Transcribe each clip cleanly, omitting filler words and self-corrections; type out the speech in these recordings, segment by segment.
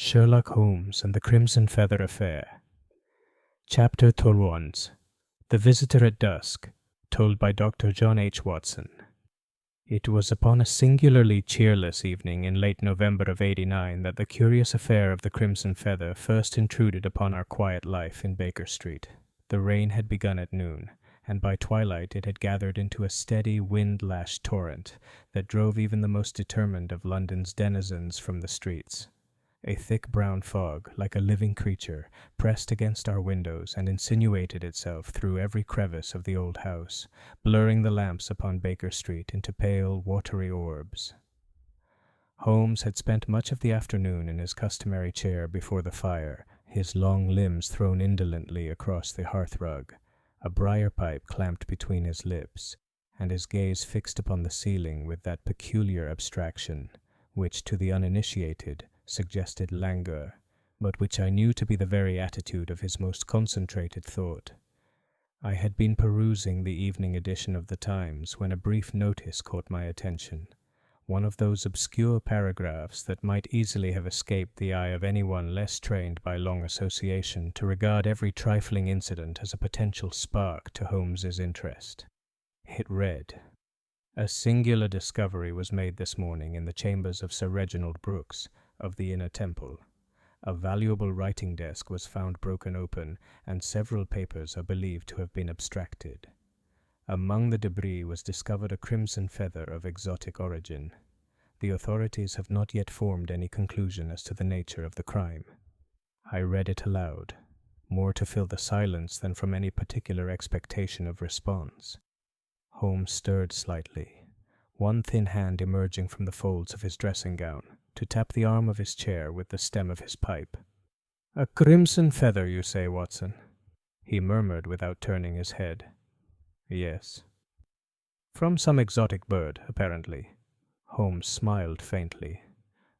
Sherlock Holmes and the Crimson Feather Affair. Chapter 31. The Visitor at Dusk, told by Dr. John H. Watson. It was upon a singularly cheerless evening in late November of '89 that the curious affair of the Crimson Feather first intruded upon our quiet life in Baker Street. The rain had begun at noon, and by twilight it had gathered into a steady, wind-lashed torrent that drove even the most determined of London's denizens from the streets. A thick brown fog, like a living creature, pressed against our windows and insinuated itself through every crevice of the old house, blurring the lamps upon Baker Street into pale, watery orbs. Holmes had spent much of the afternoon in his customary chair before the fire, his long limbs thrown indolently across the hearth-rug, a briar pipe clamped between his lips, and his gaze fixed upon the ceiling with that peculiar abstraction, which to the uninitiated suggested languor, but which I knew to be the very attitude of his most concentrated thought. I had been perusing the evening edition of the Times when a brief notice caught my attention, one of those obscure paragraphs that might easily have escaped the eye of anyone less trained by long association to regard every trifling incident as a potential spark to Holmes's interest. It read, "A singular discovery was made this morning in the chambers of Sir Reginald Brooks, of the Inner Temple. A valuable writing desk was found broken open, and several papers are believed to have been abstracted. Among the debris was discovered a crimson feather of exotic origin. The authorities have not yet formed any conclusion as to the nature of the crime." I read it aloud, more to fill the silence than from any particular expectation of response. Holmes stirred slightly, one thin hand emerging from the folds of his dressing gown, to tap the arm of his chair with the stem of his pipe. "A crimson feather, you say, Watson?" he murmured without turning his head. "Yes." "From some exotic bird, apparently." Holmes smiled faintly.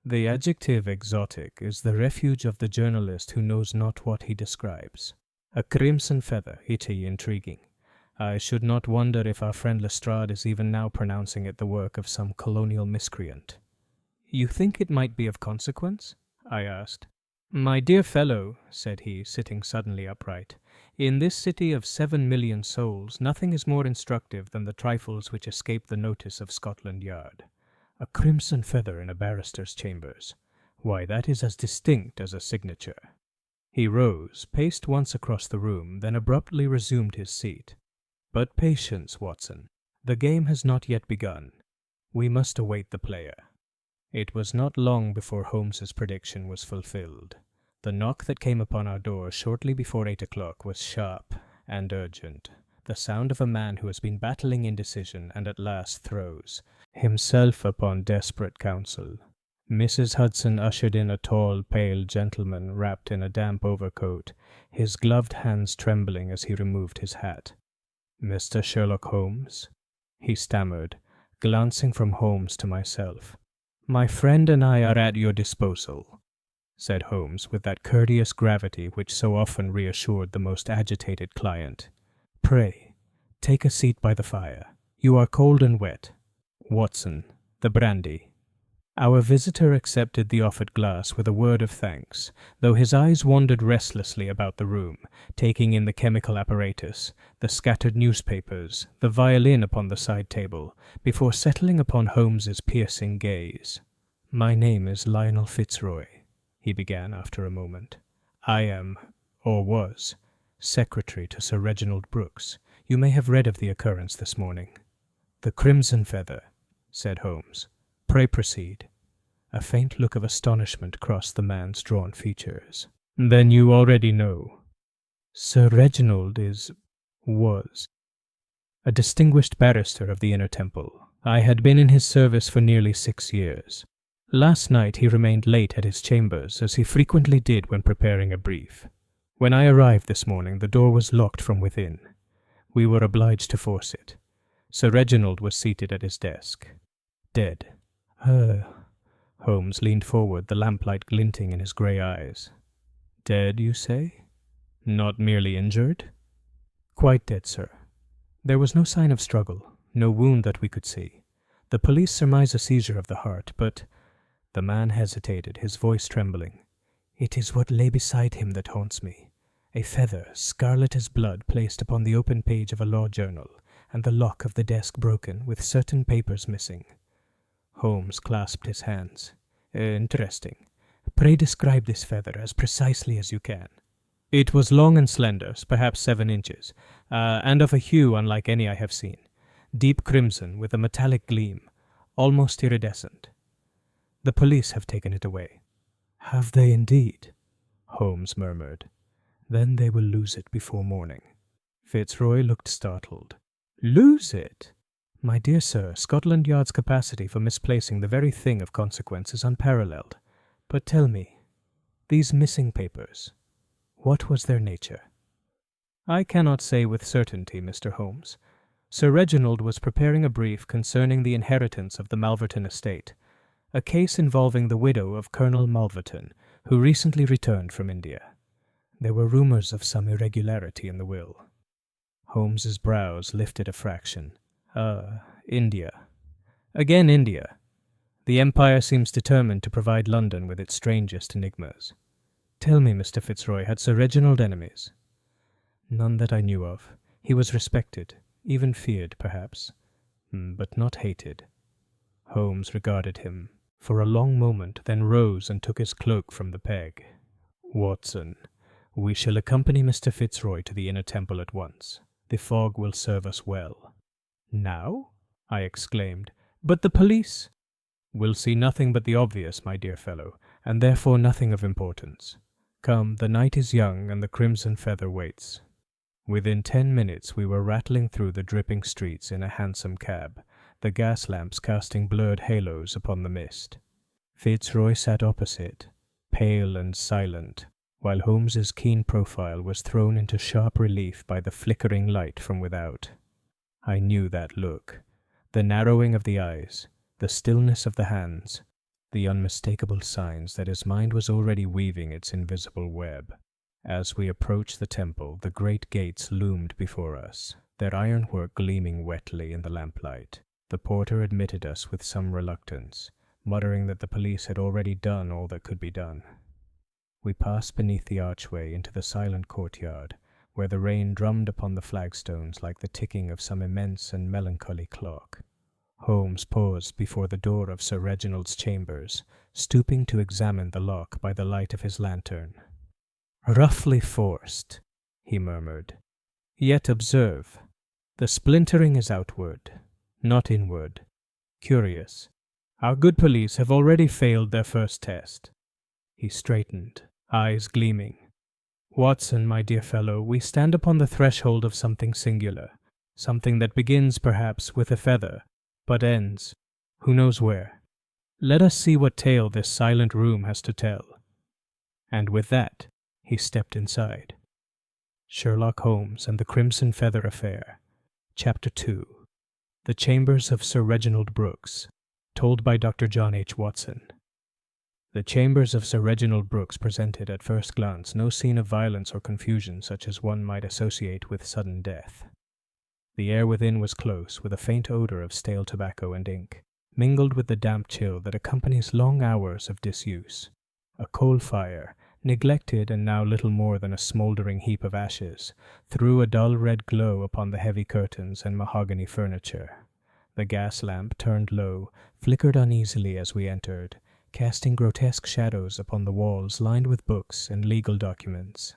"The adjective exotic is the refuge of the journalist who knows not what he describes. A crimson feather, itty intriguing. I should not wonder if our friend Lestrade is even now pronouncing it the work of some colonial miscreant." "You think it might be of consequence?" I asked. "My dear fellow," said he, sitting suddenly upright, "in this city of 7,000,000 souls, nothing is more instructive than the trifles which escape the notice of Scotland Yard. A crimson feather in a barrister's chambers. Why, that is as distinct as a signature." He rose, paced once across the room, then abruptly resumed his seat. "But patience, Watson. The game has not yet begun. We must await the player." It was not long before Holmes's prediction was fulfilled. The knock that came upon our door shortly before 8 o'clock was sharp and urgent, the sound of a man who has been battling indecision and at last throws himself upon desperate counsel. Mrs. Hudson ushered in a tall, pale gentleman wrapped in a damp overcoat, his gloved hands trembling as he removed his hat. "Mr. Sherlock Holmes?" he stammered, glancing from Holmes to myself. "My friend and I are at your disposal," said Holmes with that courteous gravity which so often reassured the most agitated client. "Pray, take a seat by the fire. You are cold and wet. Watson, the brandy." Our visitor accepted the offered glass with a word of thanks, though his eyes wandered restlessly about the room, taking in the chemical apparatus, the scattered newspapers, the violin upon the side table, before settling upon Holmes's piercing gaze. "My name is Lionel Fitzroy," he began after a moment. "I am, or was, secretary to Sir Reginald Brooks. You may have read of the occurrence this morning." "The crimson feather," said Holmes. "Pray proceed." A faint look of astonishment crossed the man's drawn features. "Then you already know. Sir Reginald was a distinguished barrister of the Inner Temple. I had been in his service for nearly 6 years. Last night he remained late at his chambers, as he frequently did when preparing a brief. When I arrived this morning, the door was locked from within. We were obliged to force it. Sir Reginald was seated at his desk. Dead." Holmes leaned forward, the lamplight glinting in his grey eyes. "Dead, you say? Not merely injured?" "Quite dead, sir. There was no sign of struggle, no wound that we could see. The police surmise a seizure of the heart, but—" The man hesitated, his voice trembling. It is what lay beside him that haunts me. A feather, scarlet as blood, placed upon the open page of a law journal, and the lock of the desk broken, with certain papers missing. Holmes clasped his hands. Interesting. Pray describe this feather as precisely as you can. It was long and slender, perhaps 7 inches, and of a hue unlike any I have seen. Deep crimson with a metallic gleam, almost iridescent. The police have taken it away. Have they indeed? Holmes murmured. Then they will lose it before morning. Fitzroy looked startled. Lose it? My dear sir, Scotland Yard's capacity for misplacing the very thing of consequence is unparalleled. But tell me, these missing papers, what was their nature? I cannot say with certainty, Mr. Holmes. Sir Reginald was preparing a brief concerning the inheritance of the Malverton estate, a case involving the widow of Colonel Malverton, who recently returned from India. There were rumors of some irregularity in the will. Holmes's brows lifted a fraction. India. Again India. The Empire seems determined to provide London with its strangest enigmas. Tell me, Mr. Fitzroy, had Sir Reginald enemies? None that I knew of. He was respected, even feared, perhaps, but not hated. Holmes regarded him for a long moment, then rose and took his cloak from the peg. Watson, we shall accompany Mr. Fitzroy to the Inner Temple at once. The fog will serve us well. Now? I exclaimed. But the police? Will see nothing but the obvious, my dear fellow, and therefore nothing of importance. Come, the night is young, and the crimson feather waits. Within 10 minutes we were rattling through the dripping streets in a hansom cab, the gas lamps casting blurred halos upon the mist. Fitzroy sat opposite, pale and silent, while Holmes's keen profile was thrown into sharp relief by the flickering light from without. I knew that look, the narrowing of the eyes, the stillness of the hands, the unmistakable signs that his mind was already weaving its invisible web. As we approached the temple, the great gates loomed before us, their ironwork gleaming wetly in the lamplight. The porter admitted us with some reluctance, muttering that the police had already done all that could be done. We passed beneath the archway into the silent courtyard, where the rain drummed upon the flagstones like the ticking of some immense and melancholy clock. Holmes paused before the door of Sir Reginald's chambers, stooping to examine the lock by the light of his lantern. Roughly forced, he murmured. Yet observe, the splintering is outward, not inward. Curious. Our good police have already failed their first test. He straightened, eyes gleaming. Watson, my dear fellow, we stand upon the threshold of something singular, something that begins, perhaps, with a feather, but ends, who knows where. Let us see what tale this silent room has to tell. And with that, he stepped inside. Sherlock Holmes and the Crimson Feather Affair. Chapter 2. The Chambers of Sir Reginald Brooks, told by Dr. John H. Watson. The chambers of Sir Reginald Brooks presented at first glance no scene of violence or confusion such as one might associate with sudden death. The air within was close, with a faint odor of stale tobacco and ink, mingled with the damp chill that accompanies long hours of disuse. A coal fire, neglected and now little more than a smouldering heap of ashes, threw a dull red glow upon the heavy curtains and mahogany furniture. The gas lamp, turned low, flickered uneasily as we entered, casting grotesque shadows upon the walls lined with books and legal documents.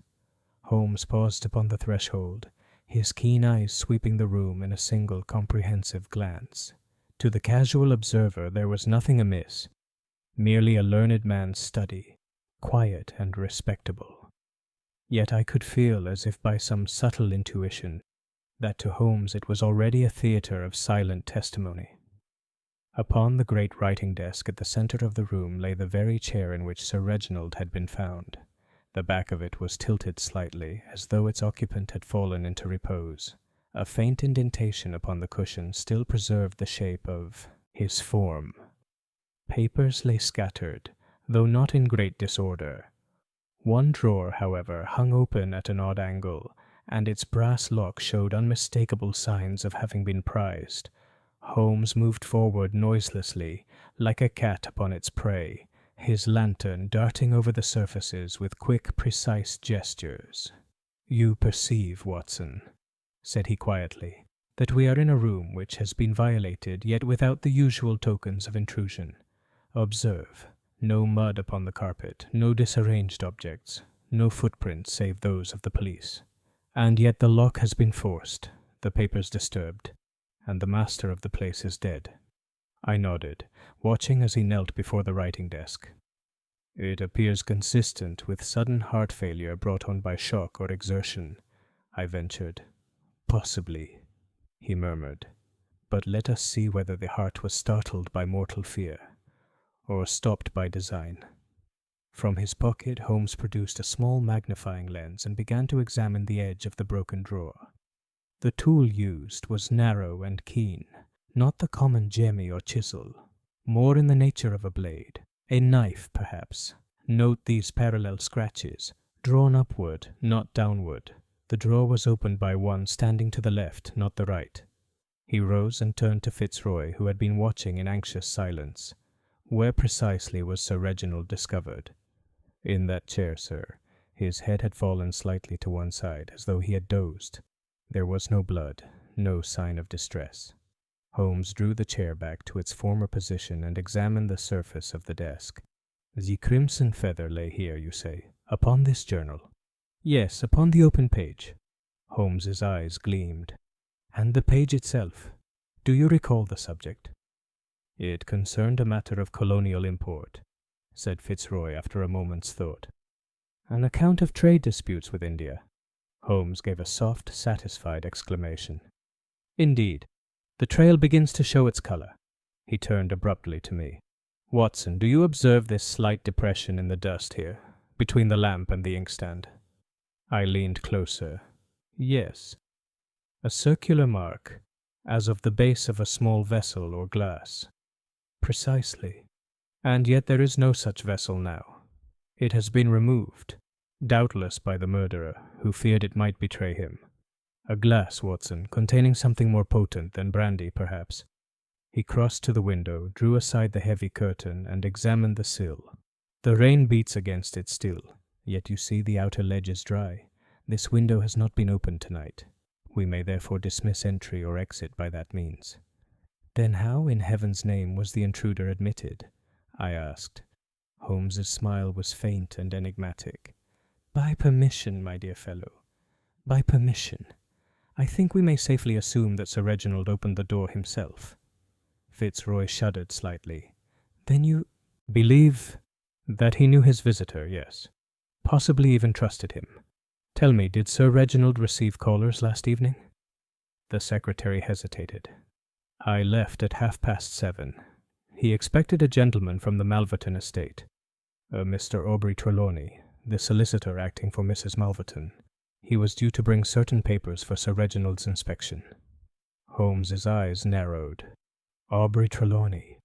Holmes paused upon the threshold, his keen eyes sweeping the room in a single comprehensive glance. To the casual observer there was nothing amiss, merely a learned man's study, quiet and respectable. Yet I could feel, as if by some subtle intuition, that to Holmes it was already a theatre of silent testimony. Upon the great writing desk at the centre of the room lay the very chair in which Sir Reginald had been found. The back of it was tilted slightly, as though its occupant had fallen into repose. A faint indentation upon the cushion still preserved the shape of his form. Papers lay scattered, though not in great disorder. One drawer, however, hung open at an odd angle, and its brass lock showed unmistakable signs of having been prized. Holmes moved forward noiselessly, like a cat upon its prey, his lantern darting over the surfaces with quick, precise gestures. "You perceive, Watson," said he quietly, "that we are in a room which has been violated, yet without the usual tokens of intrusion. Observe, no mud upon the carpet, no disarranged objects, no footprints save those of the police. And yet the lock has been forced, the papers disturbed, and the master of the place is dead." I nodded, watching as he knelt before the writing desk. "It appears consistent with sudden heart failure brought on by shock or exertion," I ventured. "Possibly," he murmured. "But let us see whether the heart was startled by mortal fear, or stopped by design." From his pocket, Holmes produced a small magnifying lens and began to examine the edge of the broken drawer. The tool used was narrow and keen, not the common jemmy or chisel, more in the nature of a blade, a knife perhaps. Note these parallel scratches, drawn upward, not downward. The drawer was opened by one standing to the left, not the right. He rose and turned to Fitzroy, who had been watching in anxious silence. "Where precisely was Sir Reginald discovered?" "In that chair, sir." His head had fallen slightly to one side, as though he had dozed. There was no blood, no sign of distress. Holmes drew the chair back to its former position and examined the surface of the desk. "The crimson feather lay here, you say, upon this journal?" "Yes, upon the open page." Holmes's eyes gleamed. "And the page itself? Do you recall the subject?" "It concerned a matter of colonial import," said Fitzroy after a moment's thought. "An account of trade disputes with India?" Holmes gave a soft, satisfied exclamation. "Indeed. The trail begins to show its color." He turned abruptly to me. "Watson, do you observe this slight depression in the dust here, between the lamp and the inkstand?" I leaned closer. "Yes. A circular mark, as of the base of a small vessel or glass." "Precisely. And yet there is no such vessel now. It has been removed, doubtless by the murderer, who feared it might betray him. A glass, Watson, containing something more potent than brandy, perhaps." He crossed to the window, drew aside the heavy curtain, and examined the sill. "The rain beats against it still, yet you see the outer ledge is dry. This window has not been opened tonight. We may therefore dismiss entry or exit by that means." "Then how, in heaven's name, was the intruder admitted?" I asked. Holmes's smile was faint and enigmatic. "By permission, my dear fellow. By permission. I think we may safely assume that Sir Reginald opened the door himself." Fitzroy shuddered slightly. "Then you believe that he knew his visitor, yes. Possibly even trusted him. Tell me, did Sir Reginald receive callers last evening?" The secretary hesitated. "I left at 7:30. He expected a gentleman from the Malverton estate, Mr. Aubrey Trelawney, the solicitor acting for Mrs. Malverton. He was due to bring certain papers for Sir Reginald's inspection." Holmes's eyes narrowed. "Aubrey Trelawney.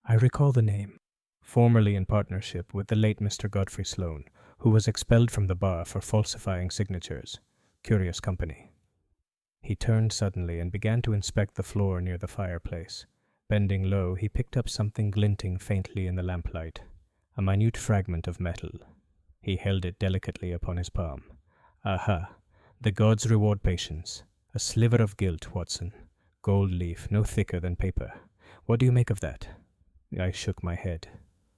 I recall the name. Formerly in partnership with the late Mr. Godfrey Sloane, who was expelled from the bar for falsifying signatures. Curious company." He turned suddenly and began to inspect the floor near the fireplace. Bending low, he picked up something glinting faintly in the lamplight, a minute fragment of metal. He held it delicately upon his palm. "Aha! The gods reward patience. A sliver of gilt, Watson. Gold leaf, no thicker than paper. What do you make of that?" I shook my head.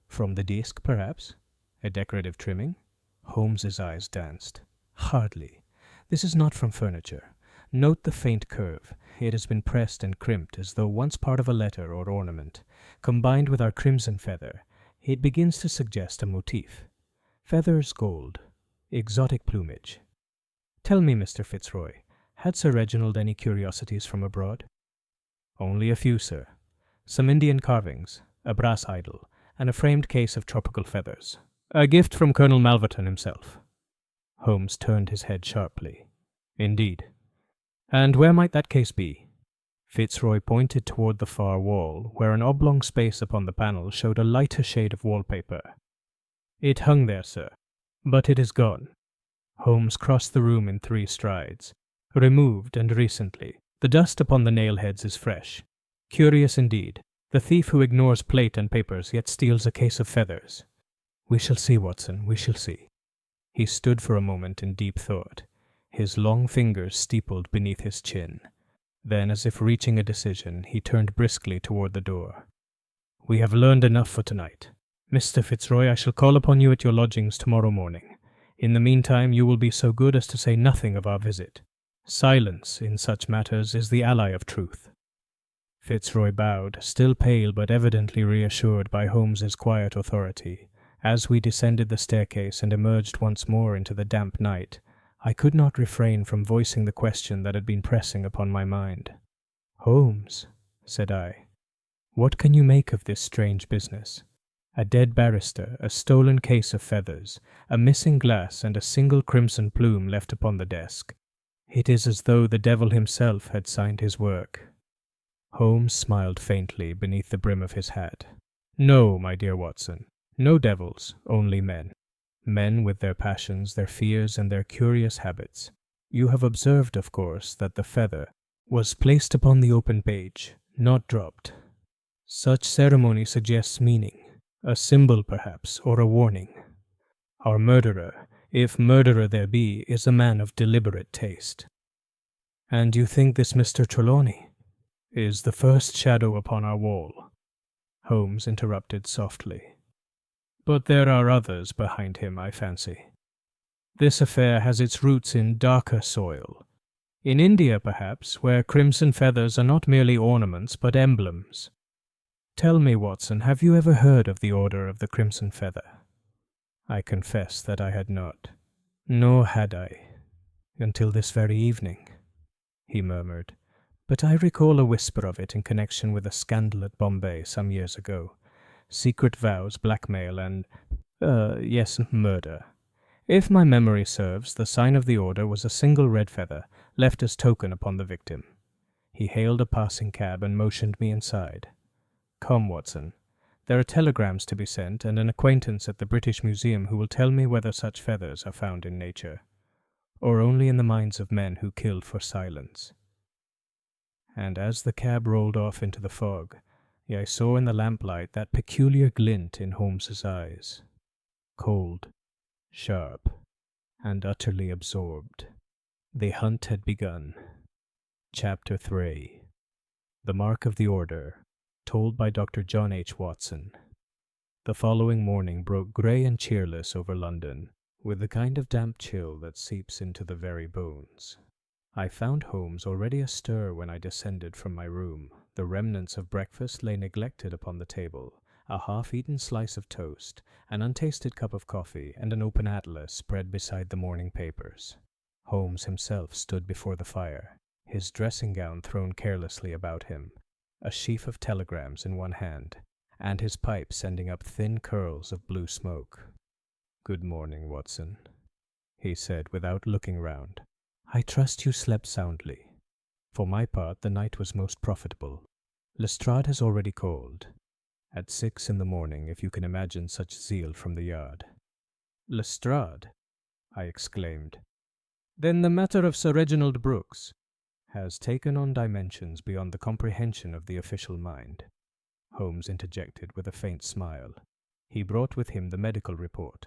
"From the disc, perhaps? A decorative trimming?" Holmes's eyes danced. "Hardly. This is not from furniture. Note the faint curve. It has been pressed and crimped as though once part of a letter or ornament. Combined with our crimson feather, it begins to suggest a motif. Feathers gold. Exotic plumage. Tell me, Mr. Fitzroy, had Sir Reginald any curiosities from abroad?" "Only a few, sir. Some Indian carvings, a brass idol, and a framed case of tropical feathers. A gift from Colonel Malverton himself." Holmes turned his head sharply. "Indeed. And where might that case be?" Fitzroy pointed toward the far wall, where an oblong space upon the panel showed a lighter shade of wallpaper. "It hung there, sir, but it is gone." Holmes crossed the room in 3 strides. "Removed, and recently. The dust upon the nail-heads is fresh. Curious indeed. The thief who ignores plate and papers yet steals a case of feathers. We shall see, Watson, we shall see. He stood for a moment in deep thought, his long fingers steepled beneath his chin. Then, as if reaching a decision, he turned briskly toward the door. We have learned enough for tonight. Mr. Fitzroy, I shall call upon you at your lodgings tomorrow morning. In the meantime, you will be so good as to say nothing of our visit. Silence, in such matters, is the ally of truth. Fitzroy bowed, still pale but evidently reassured by Holmes's quiet authority. As we descended the staircase and emerged once more into the damp night, I could not refrain from voicing the question that had been pressing upon my mind. "Holmes," said I, "what can you make of this strange business? A dead barrister, a stolen case of feathers, a missing glass, and a single crimson plume left upon the desk. It is as though the devil himself had signed his work." Holmes smiled faintly beneath the brim of his hat. "No, my dear Watson, no devils, only men. Men with their passions, their fears, and their curious habits. You have observed, of course, that the feather was placed upon the open page, not dropped. Such ceremony suggests meaning, a symbol perhaps, or a warning. Our murderer, if murderer there be, is a man of deliberate taste." "And you think this Mr. Trelawney is the first shadow upon our wall?" Holmes interrupted softly. "But there are others behind him, I fancy. This affair has its roots in darker soil. In India, perhaps, where crimson feathers are not merely ornaments but emblems. Tell me, Watson, have you ever heard of the Order of the Crimson Feather?" I confess that I had not. "Nor had I, until this very evening," he murmured. "But I recall a whisper of it in connection with a scandal at Bombay some years ago. Secret vows, blackmail, and, murder. If my memory serves, the sign of the order was a single red feather, left as token upon the victim." He hailed a passing cab and motioned me inside. "Come, Watson. There are telegrams to be sent, and an acquaintance at the British Museum who will tell me whether such feathers are found in nature, or only in the minds of men who killed for silence." And as the cab rolled off into the fog, I saw in the lamplight that peculiar glint in Holmes's eyes, cold, sharp, and utterly absorbed. The hunt had begun. Chapter 3. The Mark of the Order, told by Dr. John H. Watson. The following morning broke grey and cheerless over London, with the kind of damp chill that seeps into the very bones. I found Holmes already astir when I descended from my room. The remnants of breakfast lay neglected upon the table, a half-eaten slice of toast, an untasted cup of coffee, and an open atlas spread beside the morning papers. Holmes himself stood before the fire, his dressing-gown thrown carelessly about him, a sheaf of telegrams in one hand, and his pipe sending up thin curls of blue smoke. "Good morning, Watson," he said without looking round. "I trust you slept soundly. For my part, the night was most profitable. Lestrade has already called. At 6 in the morning, if you can imagine such zeal from the yard." "Lestrade?" I exclaimed. "Then the matter of Sir Reginald Brooks has taken on dimensions beyond the comprehension of the official mind," Holmes interjected with a faint smile. "He brought with him the medical report.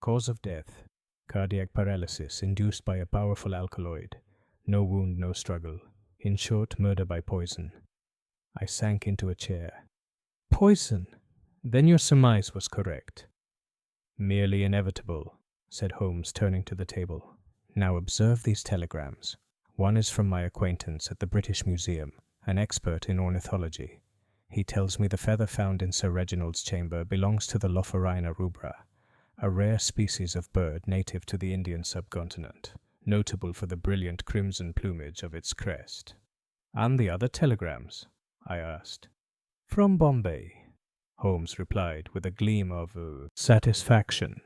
Cause of death: cardiac paralysis induced by a powerful alkaloid. No wound, no struggle. In short, murder by poison." I sank into a chair. "Poison? Then your surmise was correct." "Merely inevitable," said Holmes, turning to the table. "Now observe these telegrams. One is from my acquaintance at the British Museum, an expert in ornithology. He tells me the feather found in Sir Reginald's chamber belongs to the Lophorina rubra, a rare species of bird native to the Indian subcontinent, notable for the brilliant crimson plumage of its crest." "And the other telegrams?" I asked. "From Bombay," Holmes replied with a gleam of satisfaction.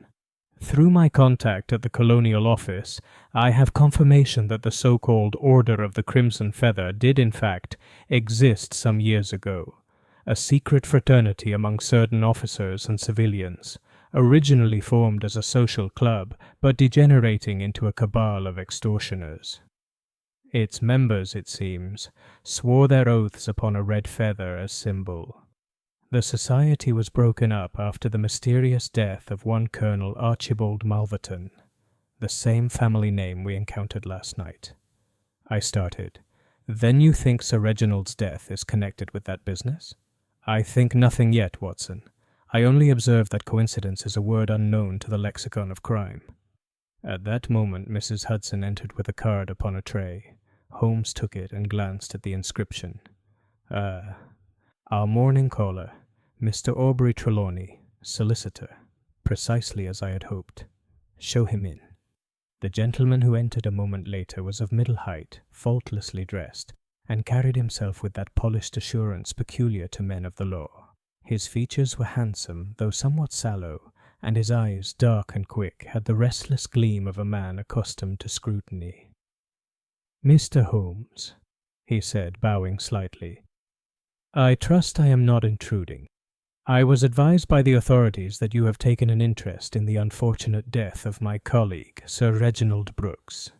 "Through my contact at the Colonial Office, I have confirmation that the so-called Order of the Crimson Feather did in fact exist some years ago, a secret fraternity among certain officers and civilians, originally formed as a social club, but degenerating into a cabal of extortioners. Its members, it seems, swore their oaths upon a red feather as symbol. The society was broken up after the mysterious death of one Colonel Archibald Malverton, the same family name we encountered last night. I started. Then you think Sir Reginald's death is connected with that business? I think nothing yet, Watson. I only observe that coincidence is a word unknown to the lexicon of crime. At that moment Mrs. Hudson entered with a card upon a tray. Holmes took it and glanced at the inscription. Our morning caller, Mr. Aubrey Trelawney, solicitor, precisely as I had hoped. Show him in. The gentleman who entered a moment later was of middle height, faultlessly dressed, and carried himself with that polished assurance peculiar to men of the law. His features were handsome, though somewhat sallow, and his eyes, dark and quick, had the restless gleam of a man accustomed to scrutiny. "Mr. Holmes," he said, bowing slightly, "I trust I am not intruding. I was advised by the authorities that you have taken an interest in the unfortunate death of my colleague, Sir Reginald Brooks."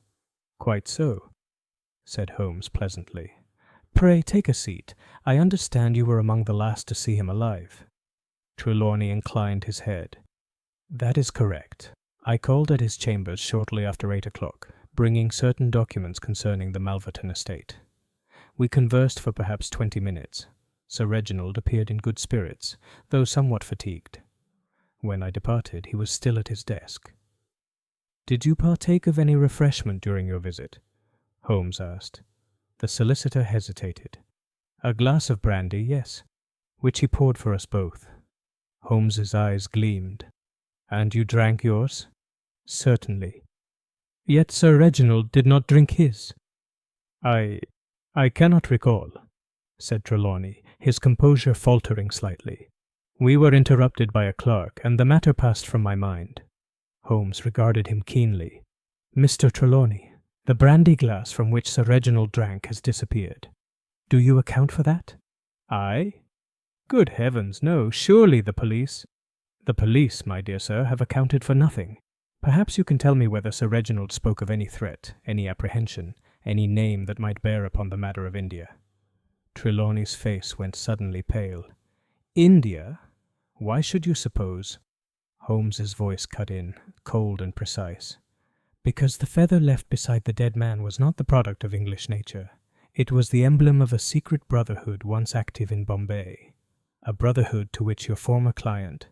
"Quite so," said Holmes pleasantly. "Pray take a seat. I understand you were among the last to see him alive." Trelawney inclined his head. "That is correct. I called at his chambers shortly after 8 o'clock, bringing certain documents concerning the Malverton estate. We conversed for perhaps 20 minutes. Sir Reginald appeared in good spirits, though somewhat fatigued. When I departed, he was still at his desk. "Did you partake of any refreshment during your visit?" Holmes asked. The solicitor hesitated. "A glass of brandy, yes, which he poured for us both." Holmes's eyes gleamed. "And you drank yours?" "Certainly." "Yet Sir Reginald did not drink his." I cannot recall," said Trelawney, his composure faltering slightly. "We were interrupted by a clerk, and the matter passed from my mind." Holmes regarded him keenly. "Mr. Trelawney, the brandy glass from which Sir Reginald drank has disappeared. Do you account for that?" "I? Good heavens, no. Surely the police—" "The police, my dear sir, have accounted for nothing. Perhaps you can tell me whether Sir Reginald spoke of any threat, any apprehension, any name that might bear upon the matter of India." Trelawney's face went suddenly pale. "India? Why should you suppose—" Holmes's voice cut in, cold and precise. "Because the feather left beside the dead man was not the product of English nature. It was the emblem of a secret brotherhood once active in Bombay, a brotherhood to which your former client,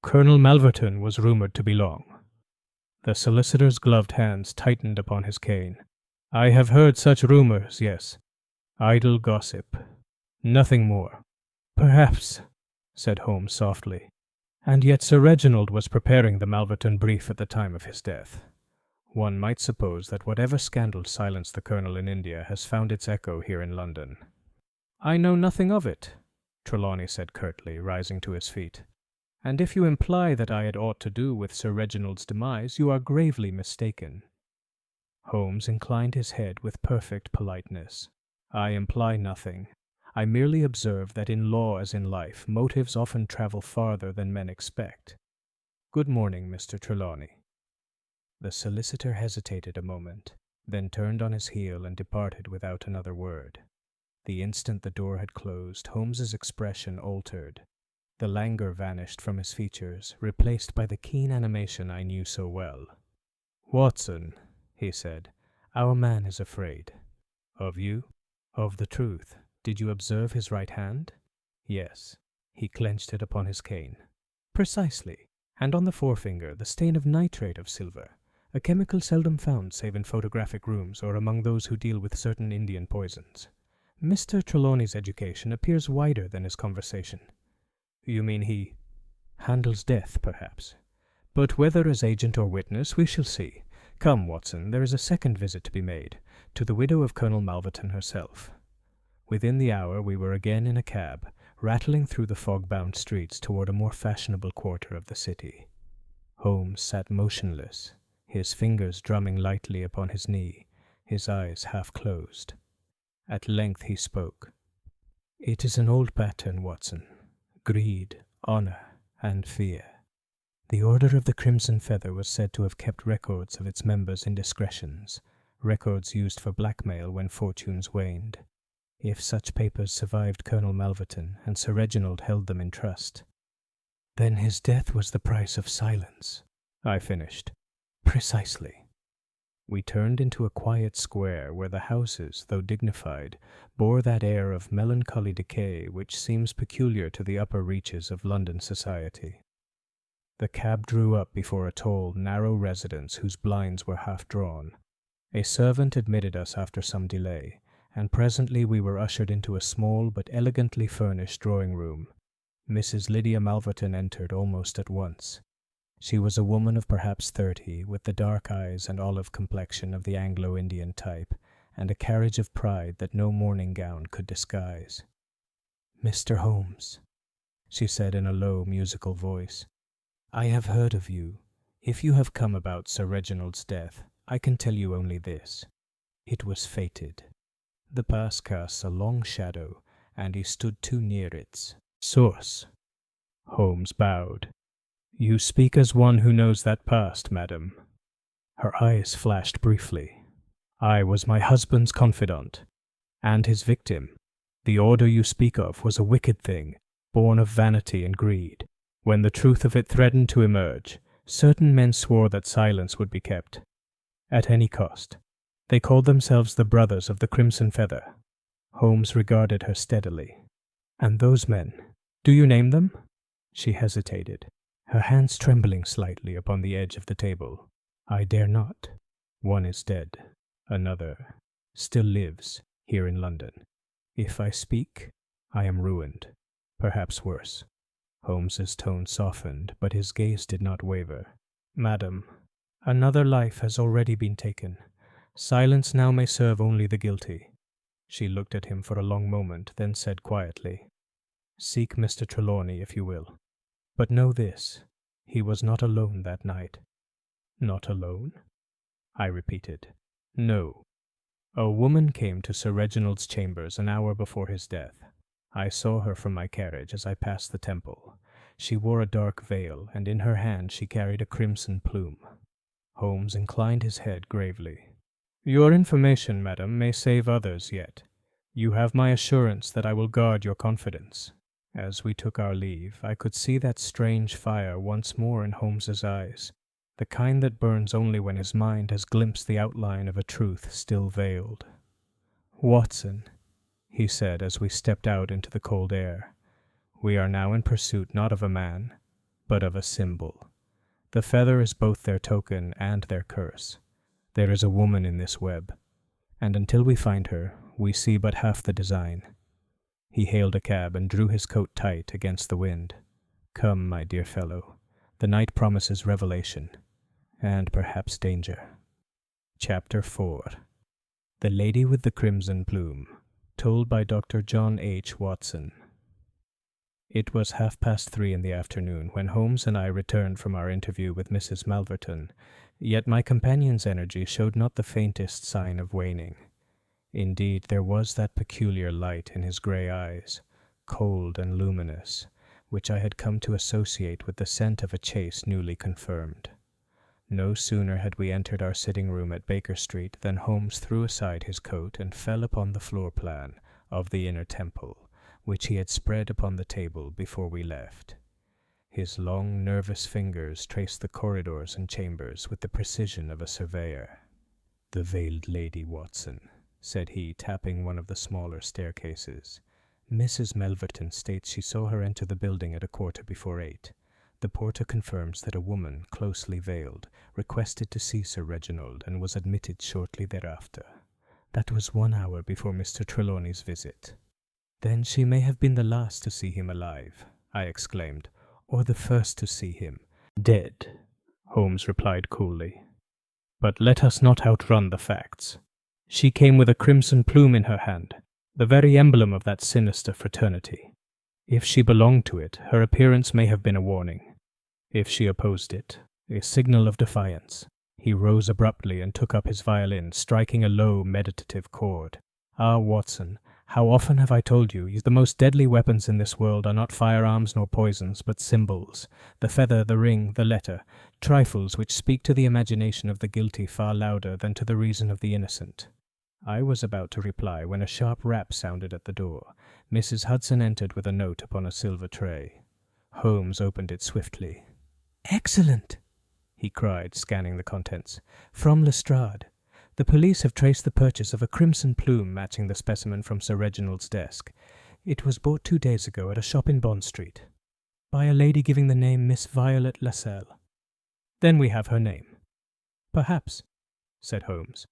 Colonel Malverton, was rumoured to belong." The solicitor's gloved hands tightened upon his cane. "I have heard such rumours, yes. Idle gossip. Nothing more." "Perhaps," said Holmes softly. "And yet Sir Reginald was preparing the Malverton brief at the time of his death. One might suppose that whatever scandal silenced the Colonel in India has found its echo here in London." "I know nothing of it," Trelawney said curtly, rising to his feet. "And if you imply that I had aught to do with Sir Reginald's demise, you are gravely mistaken." Holmes inclined his head with perfect politeness. "I imply nothing. I merely observe that in law as in life, motives often travel farther than men expect. Good morning, Mr. Trelawney." The solicitor hesitated a moment, then turned on his heel and departed without another word. The instant the door had closed, Holmes's expression altered. The languor vanished from his features, replaced by the keen animation I knew so well. "Watson," he said, "our man is afraid." "Of you?" "Of the truth. Did you observe his right hand?" "Yes." He clenched it upon his cane. "Precisely. And on the forefinger the stain of nitrate of silver, a chemical seldom found save in photographic rooms or among those who deal with certain Indian poisons. Mr. Trelawney's education appears wider than his conversation." "You mean he—" "Handles death, perhaps. But whether as agent or witness, we shall see. Come, Watson, there is a second visit to be made, to the widow of Colonel Malverton herself." Within the hour we were again in a cab, rattling through the fog-bound streets toward a more fashionable quarter of the city. Holmes sat motionless, his fingers drumming lightly upon his knee, his eyes half closed. At length he spoke. "It is an old pattern, Watson. Greed, honor, and fear. The Order of the Crimson Feather was said to have kept records of its members' indiscretions, records used for blackmail when fortunes waned. if such papers survived Colonel Malverton and Sir Reginald held them in trust. Then his death was the price of silence, I finished. Precisely. We turned into a quiet square where the houses, though dignified, bore that air of melancholy decay which seems peculiar to the upper reaches of London society. The cab drew up before a tall, narrow residence whose blinds were half drawn. A servant admitted us after some delay, and presently we were ushered into a small but elegantly furnished drawing-room. Mrs. Lydia Malverton entered almost at once. She was a woman of perhaps 30, with the dark eyes and olive complexion of the Anglo-Indian type, and a carriage of pride that no morning gown could disguise. "Mr. Holmes," she said in a low, musical voice, "I have heard of you. If you have come about Sir Reginald's death, I can tell you only this. It was fated. The past casts a long shadow, and he stood too near its source." Holmes bowed. "You speak as one who knows that past, madam." Her eyes flashed briefly. "I was my husband's confidant, and his victim. The order you speak of was a wicked thing, born of vanity and greed. When the truth of it threatened to emerge, certain men swore that silence would be kept, at any cost. They called themselves the Brothers of the Crimson Feather." Holmes regarded her steadily. "And those men, do you name them?" She hesitated, her hands trembling slightly upon the edge of the table. "I dare not. One is dead. Another still lives here in London. If I speak, I am ruined. Perhaps worse." Holmes's tone softened, but his gaze did not waver. "Madam, another life has already been taken. Silence now may serve only the guilty." She looked at him for a long moment, then said quietly, "Seek Mr. Trelawney if you will. But know this, he was not alone that night." "Not alone?" I repeated. "No. A woman came to Sir Reginald's chambers an hour before his death. I saw her from my carriage as I passed the temple. She wore a dark veil, and in her hand she carried a crimson plume." Holmes inclined his head gravely. "Your information, madam, may save others yet. You have my assurance that I will guard your confidence." As we took our leave, I could see that strange fire once more in Holmes's eyes, the kind that burns only when his mind has glimpsed the outline of a truth still veiled. "Watson," he said as we stepped out into the cold air, "we are now in pursuit not of a man, but of a symbol. The feather is both their token and their curse. There is a woman in this web, and until we find her, we see but half the design." He hailed a cab and drew his coat tight against the wind. "Come, my dear fellow. The night promises revelation, and perhaps danger." Chapter 4. The Lady with the Crimson Plume, told by Dr. John H. Watson. It was 3:30 in the afternoon when Holmes and I returned from our interview with Mrs. Malverton, yet my companion's energy showed not the faintest sign of waning. Indeed, there was that peculiar light in his grey eyes, cold and luminous, which I had come to associate with the scent of a chase newly confirmed. No sooner had we entered our sitting-room at Baker Street than Holmes threw aside his coat and fell upon the floor plan of the inner temple, which he had spread upon the table before we left. His long, nervous fingers traced the corridors and chambers with the precision of a surveyor. "The veiled lady, Watson," said he, tapping one of the smaller staircases. "Mrs. Malverton states she saw her enter the building at 8:15. The porter confirms that a woman, closely veiled, requested to see Sir Reginald and was admitted shortly thereafter. That was 1 hour before Mr. Trelawney's visit." "Then she may have been the last to see him alive," I exclaimed, "or the first to see him dead," Holmes replied coolly. "But let us not outrun the facts. She came with a crimson plume in her hand, the very emblem of that sinister fraternity. If she belonged to it, her appearance may have been a warning. If she opposed it, a signal of defiance." He rose abruptly and took up his violin, striking a low, meditative chord. "Ah, Watson, how often have I told you, the most deadly weapons in this world are not firearms nor poisons, but symbols, the feather, the ring, the letter, trifles which speak to the imagination of the guilty far louder than to the reason of the innocent. I was about to reply when a sharp rap sounded at the door. Mrs. Hudson entered with a note upon a silver tray. Holmes opened it swiftly. "Excellent!" he cried, scanning the contents. "From Lestrade. The police have traced the purchase of a crimson plume matching the specimen from Sir Reginald's desk. It was bought 2 days ago at a shop in Bond Street, by a lady giving the name Miss Violet Lascelles. Then we have her name." "Perhaps," said Holmes,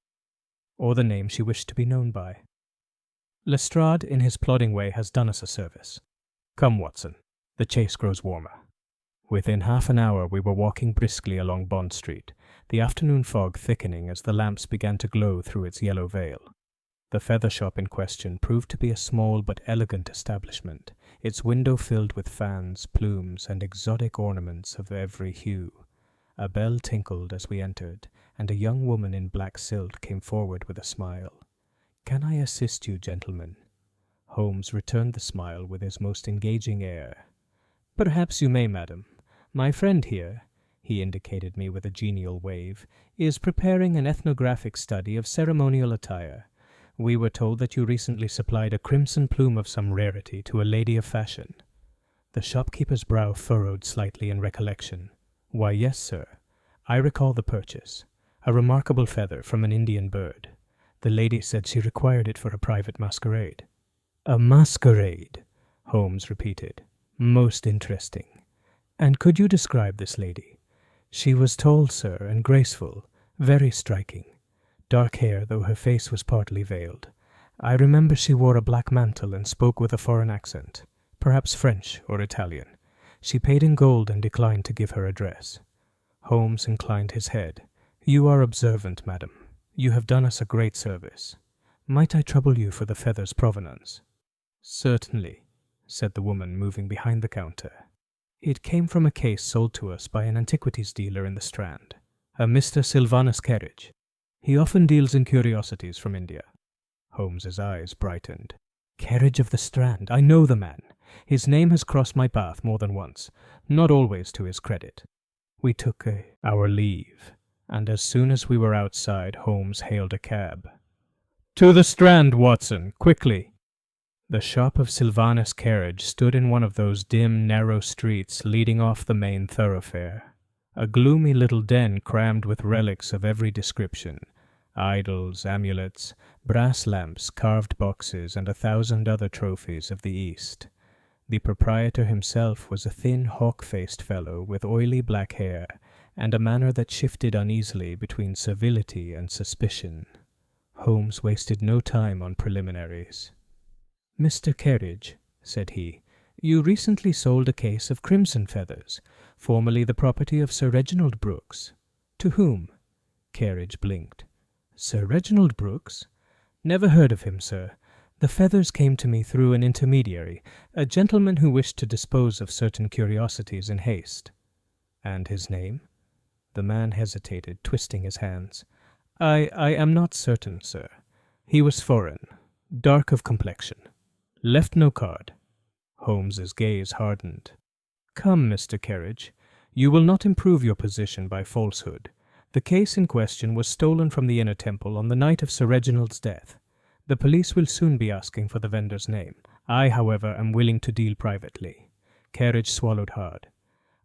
"or the name she wished to be known by. Lestrade, in his plodding way, has done us a service. Come, Watson, the chase grows warmer." Within half an hour we were walking briskly along Bond Street, the afternoon fog thickening as the lamps began to glow through its yellow veil. The feather shop in question proved to be a small but elegant establishment, its window filled with fans, plumes, and exotic ornaments of every hue. A bell tinkled as we entered, and a young woman in black silk came forward with a smile. "Can I assist you, gentlemen?" Holmes returned the smile with his most engaging air. "Perhaps you may, madam. My friend here," he indicated me with a genial wave, "is preparing an ethnographic study of ceremonial attire. We were told that you recently supplied a crimson plume of some rarity to a lady of fashion." The shopkeeper's brow furrowed slightly in recollection. "Why, yes, sir. I recall the purchase. A remarkable feather from an Indian bird. The lady said she required it for a private masquerade." "A masquerade," Holmes repeated. "Most interesting. And could you describe this lady?" "She was tall, sir, and graceful, very striking. Dark hair, though her face was partly veiled. I remember she wore a black mantle and spoke with a foreign accent, perhaps French or Italian. She paid in gold and declined to give her address." Holmes inclined his head. "You are observant, madam. You have done us a great service. Might I trouble you for the feather's provenance?" "Certainly," said the woman, moving behind the counter. "It came from a case sold to us by an antiquities dealer in the Strand, a Mr. Sylvanus Carriage. He often deals in curiosities from India." Holmes's eyes brightened. "Carriage of the Strand. I know the man. His name has crossed my path more than once, not always to his credit." We took our leave, and as soon as we were outside, Holmes hailed a cab. "To the Strand, Watson, quickly!" The shop of Sylvanus Carriage stood in one of those dim, narrow streets leading off the main thoroughfare. A gloomy little den crammed with relics of every description, idols, amulets, brass lamps, carved boxes, and 1,000 other trophies of the East. The proprietor himself was a thin, hawk-faced fellow with oily black hair, and a manner that shifted uneasily between servility and suspicion. Holmes wasted no time on preliminaries. "Mr. Carriage," said he, "you recently sold a case of crimson feathers, formerly the property of Sir Reginald Brooks. To whom?" Carriage blinked. "Sir Reginald Brooks? Never heard of him, sir. The feathers came to me through an intermediary, a gentleman who wished to dispose of certain curiosities in haste." "And his name?" The man hesitated, twisting his hands. I am not certain, sir. He was foreign, dark of complexion. Left no card." Holmes's gaze hardened. "Come, Mr. Carriage, you will not improve your position by falsehood. The case in question was stolen from the Inner Temple on the night of Sir Reginald's death. The police will soon be asking for the vendor's name. I, however, am willing to deal privately." Carriage swallowed hard.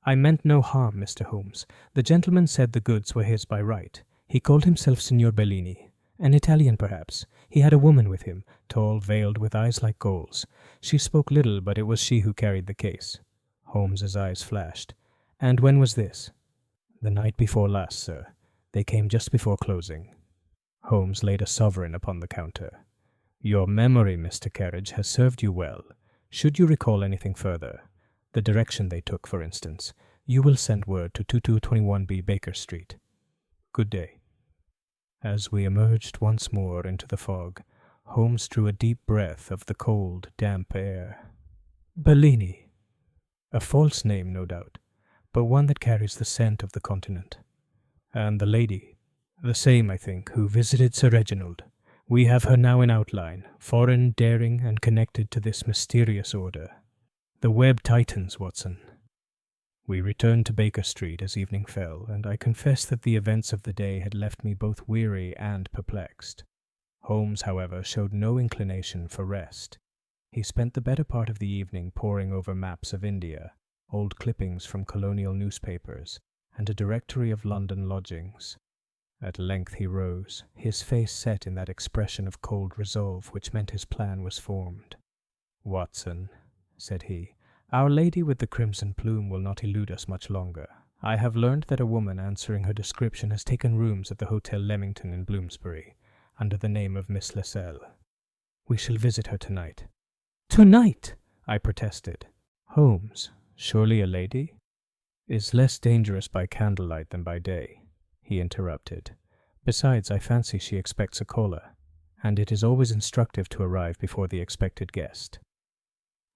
"I meant no harm, Mr. Holmes. The gentleman said the goods were his by right. He called himself Signor Bellini. An Italian, perhaps. He had a woman with him, tall, veiled, with eyes like goals. She spoke little, but it was she who carried the case." Holmes's eyes flashed. "And when was this?" "The night before last, sir. They came just before closing." Holmes laid a sovereign upon the counter. "Your memory, Mr. Carriage, has served you well. Should you recall anything further, the direction they took, for instance, you will send word to 2221B Baker Street. Good day." As we emerged once more into the fog, Holmes drew a deep breath of the cold, damp air. "Bellini. A false name, no doubt, but one that carries the scent of the continent. And the lady, the same, I think, who visited Sir Reginald. We have her now in outline, foreign, daring, and connected to this mysterious order. The web tightens, Watson." We returned to Baker Street as evening fell, and I confess that the events of the day had left me both weary and perplexed. Holmes, however, showed no inclination for rest. He spent the better part of the evening poring over maps of India, old clippings from colonial newspapers, and a directory of London lodgings. At length he rose, his face set in that expression of cold resolve which meant his plan was formed. "Watson," said he, "Our Lady with the Crimson Plume will not elude us much longer. I have learned that a woman answering her description has taken rooms at the Hotel Leamington in Bloomsbury, under the name of Miss Lascelles. We shall visit her tonight." "Tonight!" I protested. "Holmes, surely a lady is less dangerous by candlelight than by day," he interrupted. "Besides, I fancy she expects a caller, and it is always instructive to arrive before the expected guest."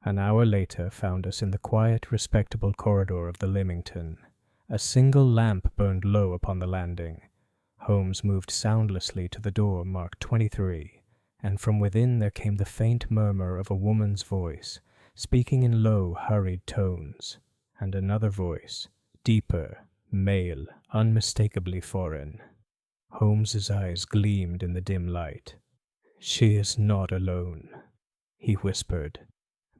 An hour later found us in the quiet, respectable corridor of the Leamington. A single lamp burned low upon the landing. Holmes moved soundlessly to the door marked 23, and from within there came the faint murmur of a woman's voice, speaking in low, hurried tones, and another voice, deeper, male, unmistakably foreign. Holmes's eyes gleamed in the dim light. "She is not alone," he whispered.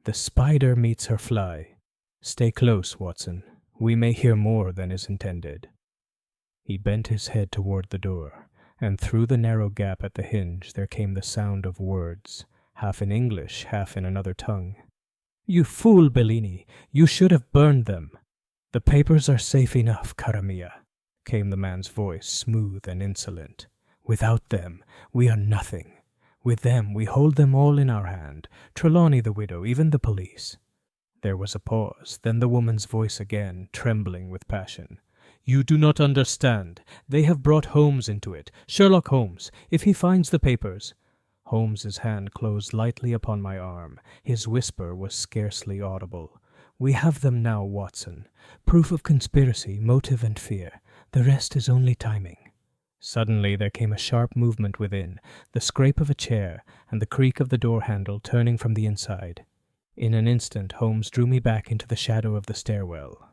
"The spider meets her fly. Stay close, Watson. We may hear more than is intended." He bent his head toward the door, and through the narrow gap at the hinge there came the sound of words, half in English, half in another tongue. "You fool, Bellini! You should have burned them." "The papers are safe enough, cara mia," came the man's voice, smooth and insolent. "Without them, we are nothing. With them, we hold them all in our hand, Trelawney, the widow, even the police." There was a pause, then the woman's voice again, trembling with passion. "You do not understand. They have brought Holmes into it. Sherlock Holmes, if he finds the papers—" Holmes's hand closed lightly upon my arm. His whisper was scarcely audible. "We have them now, Watson. Proof of conspiracy, motive and fear. The rest is only timing." Suddenly there came a sharp movement within, the scrape of a chair, and the creak of the door handle turning from the inside. In an instant Holmes drew me back into the shadow of the stairwell.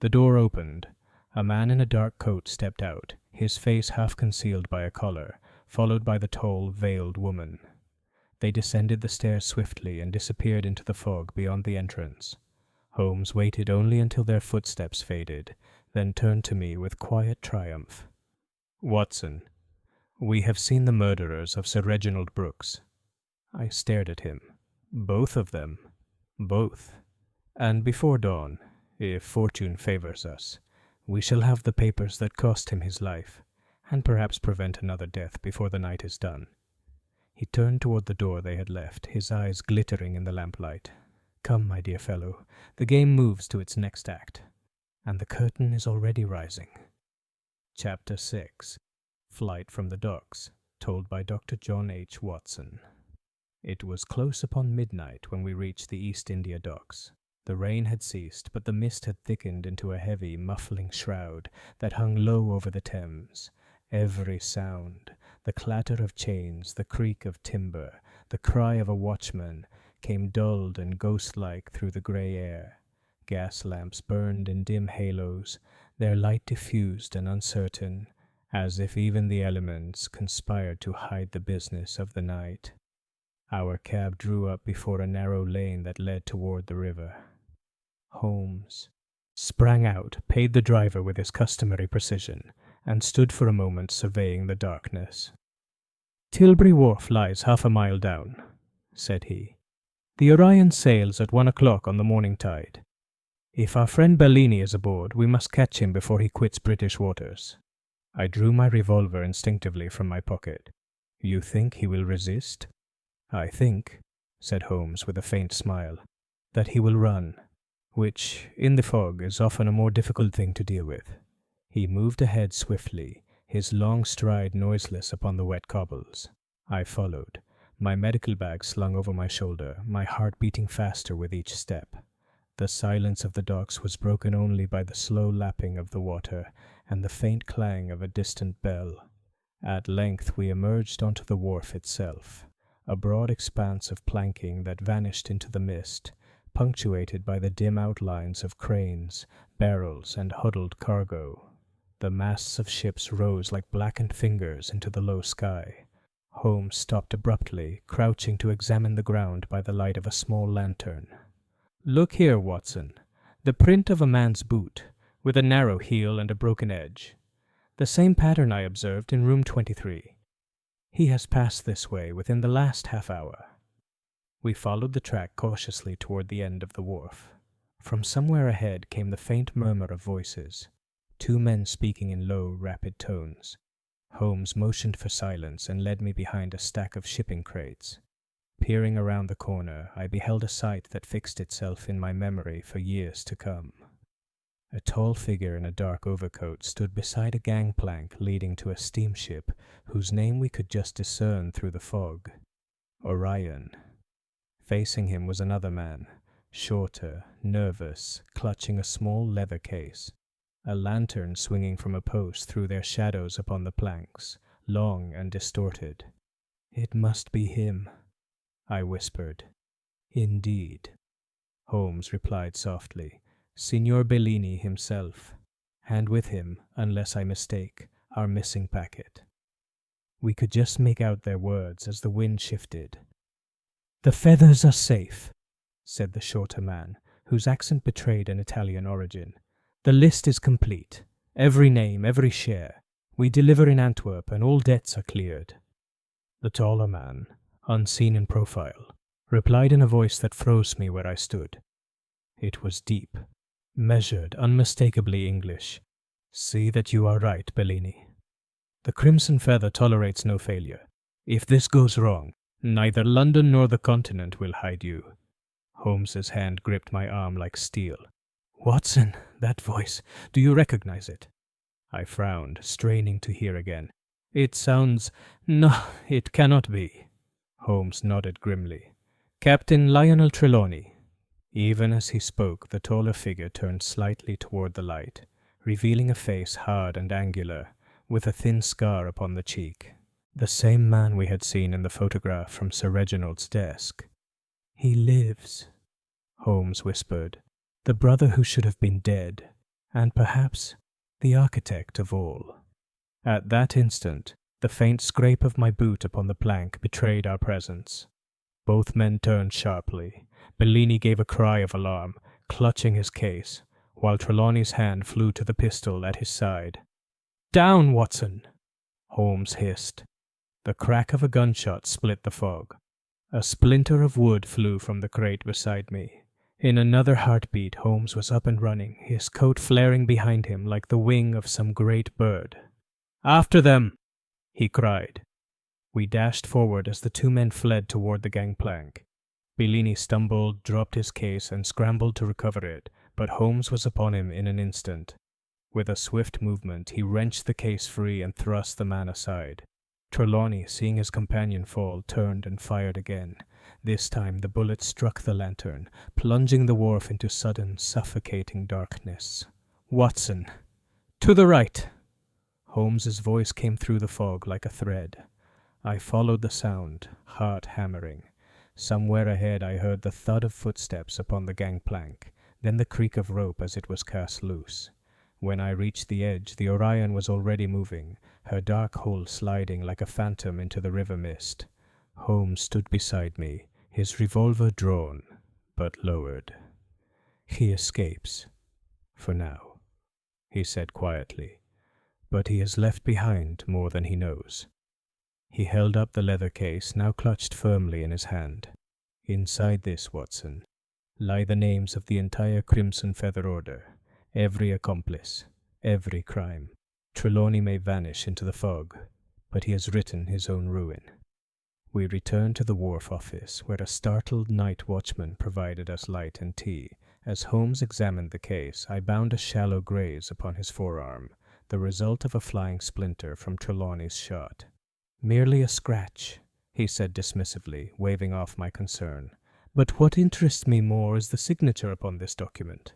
The door opened. A man in a dark coat stepped out, his face half concealed by a collar, followed by the tall, veiled woman. They descended the stairs swiftly and disappeared into the fog beyond the entrance. Holmes waited only until their footsteps faded, then turned to me with quiet triumph. "Watson, we have seen the murderers of Sir Reginald Brooks." I stared at him. "Both of them?" "Both. And before dawn, if fortune favors us, we shall have the papers that cost him his life, and perhaps prevent another death before the night is done." He turned toward the door they had left, his eyes glittering in the lamplight. "Come, my dear fellow, the game moves to its next act, and the curtain is already rising." Chapter 6. Flight from the Docks, told by Dr. John H. Watson. It was close upon midnight when we reached the East India Docks. The rain had ceased, but the mist had thickened into a heavy, muffling shroud that hung low over the Thames. Every sound, the clatter of chains, the creak of timber, the cry of a watchman, came dulled and ghost-like through the grey air. Gas lamps burned in dim halos, their light diffused and uncertain, as if even the elements conspired to hide the business of the night. Our cab drew up before a narrow lane that led toward the river. Holmes sprang out, paid the driver with his customary precision, and stood for a moment surveying the darkness. "Tilbury Wharf lies half a mile down," said he. "The Orion sails at 1 o'clock on the morning tide. If our friend Bellini is aboard, we must catch him before he quits British waters." I drew my revolver instinctively from my pocket. "You think he will resist?" "I think," said Holmes with a faint smile, "that he will run, which, in the fog, is often a more difficult thing to deal with." He moved ahead swiftly, his long stride noiseless upon the wet cobbles. I followed, my medical bag slung over my shoulder, my heart beating faster with each step. The silence of the docks was broken only by the slow lapping of the water and the faint clang of a distant bell. At length we emerged onto the wharf itself, a broad expanse of planking that vanished into the mist, punctuated by the dim outlines of cranes, barrels, and huddled cargo. The masts of ships rose like blackened fingers into the low sky. Holmes stopped abruptly, crouching to examine the ground by the light of a small lantern. "Look here, Watson. The print of a man's boot, with a narrow heel and a broken edge. The same pattern I observed in room 23. He has passed this way within the last half-hour." We followed the track cautiously toward the end of the wharf. From somewhere ahead came the faint murmur of voices, two men speaking in low, rapid tones. Holmes motioned for silence and led me behind a stack of shipping crates. Peering around the corner, I beheld a sight that fixed itself in my memory for years to come. A tall figure in a dark overcoat stood beside a gangplank leading to a steamship whose name we could just discern through the fog. Orion. Facing him was another man, shorter, nervous, clutching a small leather case. A lantern swinging from a post threw their shadows upon the planks, long and distorted. "It must be him," I whispered. "Indeed," Holmes replied softly. "Signor Bellini himself, and with him, unless I mistake, our missing packet." We could just make out their words as the wind shifted. "The feathers are safe," said the shorter man, whose accent betrayed an Italian origin. "The list is complete. Every name, every share. We deliver in Antwerp, and all debts are cleared." The taller man, unseen in profile, replied in a voice that froze me where I stood. It was deep, measured, unmistakably English. "See that you are right, Bellini. The Crimson Feather tolerates no failure. If this goes wrong, neither London nor the continent will hide you." Holmes's hand gripped my arm like steel. "Watson, that voice, do you recognize it?" I frowned, straining to hear again. "It sounds... No, it cannot be." Holmes nodded grimly. "Captain Lionel Trelawney." Even as he spoke, the taller figure turned slightly toward the light, revealing a face hard and angular, with a thin scar upon the cheek. The same man we had seen in the photograph from Sir Reginald's desk. "He lives," Holmes whispered. "The brother who should have been dead, and perhaps the architect of all." At that instant, the faint scrape of my boot upon the plank betrayed our presence. Both men turned sharply. Bellini gave a cry of alarm, clutching his case, while Trelawney's hand flew to the pistol at his side. "Down, Watson!" Holmes hissed. The crack of a gunshot split the fog. A splinter of wood flew from the crate beside me. In another heartbeat, Holmes was up and running, his coat flaring behind him like the wing of some great bird. "After them!" he cried. We dashed forward as the two men fled toward the gangplank. Bellini stumbled, dropped his case, and scrambled to recover it, but Holmes was upon him in an instant. With a swift movement, he wrenched the case free and thrust the man aside. Trelawney, seeing his companion fall, turned and fired again. This time the bullet struck the lantern, plunging the wharf into sudden, suffocating darkness. "Watson! To the right!" Holmes's voice came through the fog like a thread. I followed the sound, heart hammering. Somewhere ahead I heard the thud of footsteps upon the gangplank, then the creak of rope as it was cast loose. When I reached the edge, the Orion was already moving, her dark hull sliding like a phantom into the river mist. Holmes stood beside me, his revolver drawn, but lowered. "He escapes, for now," he said quietly, "but he has left behind more than he knows." He held up the leather case, now clutched firmly in his hand. "Inside this, Watson, lie the names of the entire Crimson Feather Order, every accomplice, every crime. Trelawney may vanish into the fog, but he has written his own ruin." We returned to the wharf office, where a startled night watchman provided us light and tea. As Holmes examined the case, I bound a shallow graze upon his forearm, the result of a flying splinter from Trelawney's shot. "Merely a scratch," he said dismissively, waving off my concern. "But what interests me more is the signature upon this document.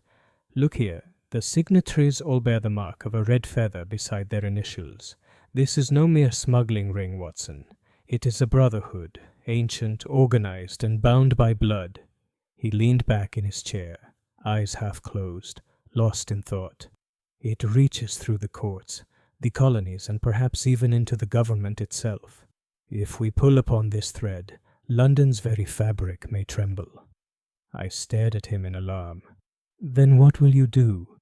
Look here, the signatories all bear the mark of a red feather beside their initials. This is no mere smuggling ring, Watson. It is a brotherhood, ancient, organized, and bound by blood." He leaned back in his chair, eyes half closed, lost in thought. "It reaches through the courts, the colonies, and perhaps even into the government itself. If we pull upon this thread, London's very fabric may tremble. I stared at him in alarm. Then what will you do?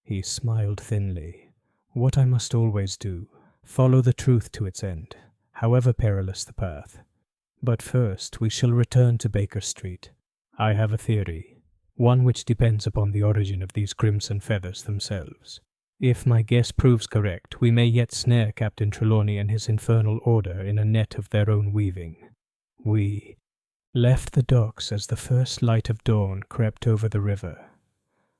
He smiled thinly. What I must always do, follow the truth to its end, however perilous the path. But first we shall return to Baker Street. I have a theory, one which depends upon the origin of these crimson feathers themselves. If my guess proves correct, we may yet snare Captain Trelawney and his infernal order in a net of their own weaving. We left the docks as the first light of dawn crept over the river.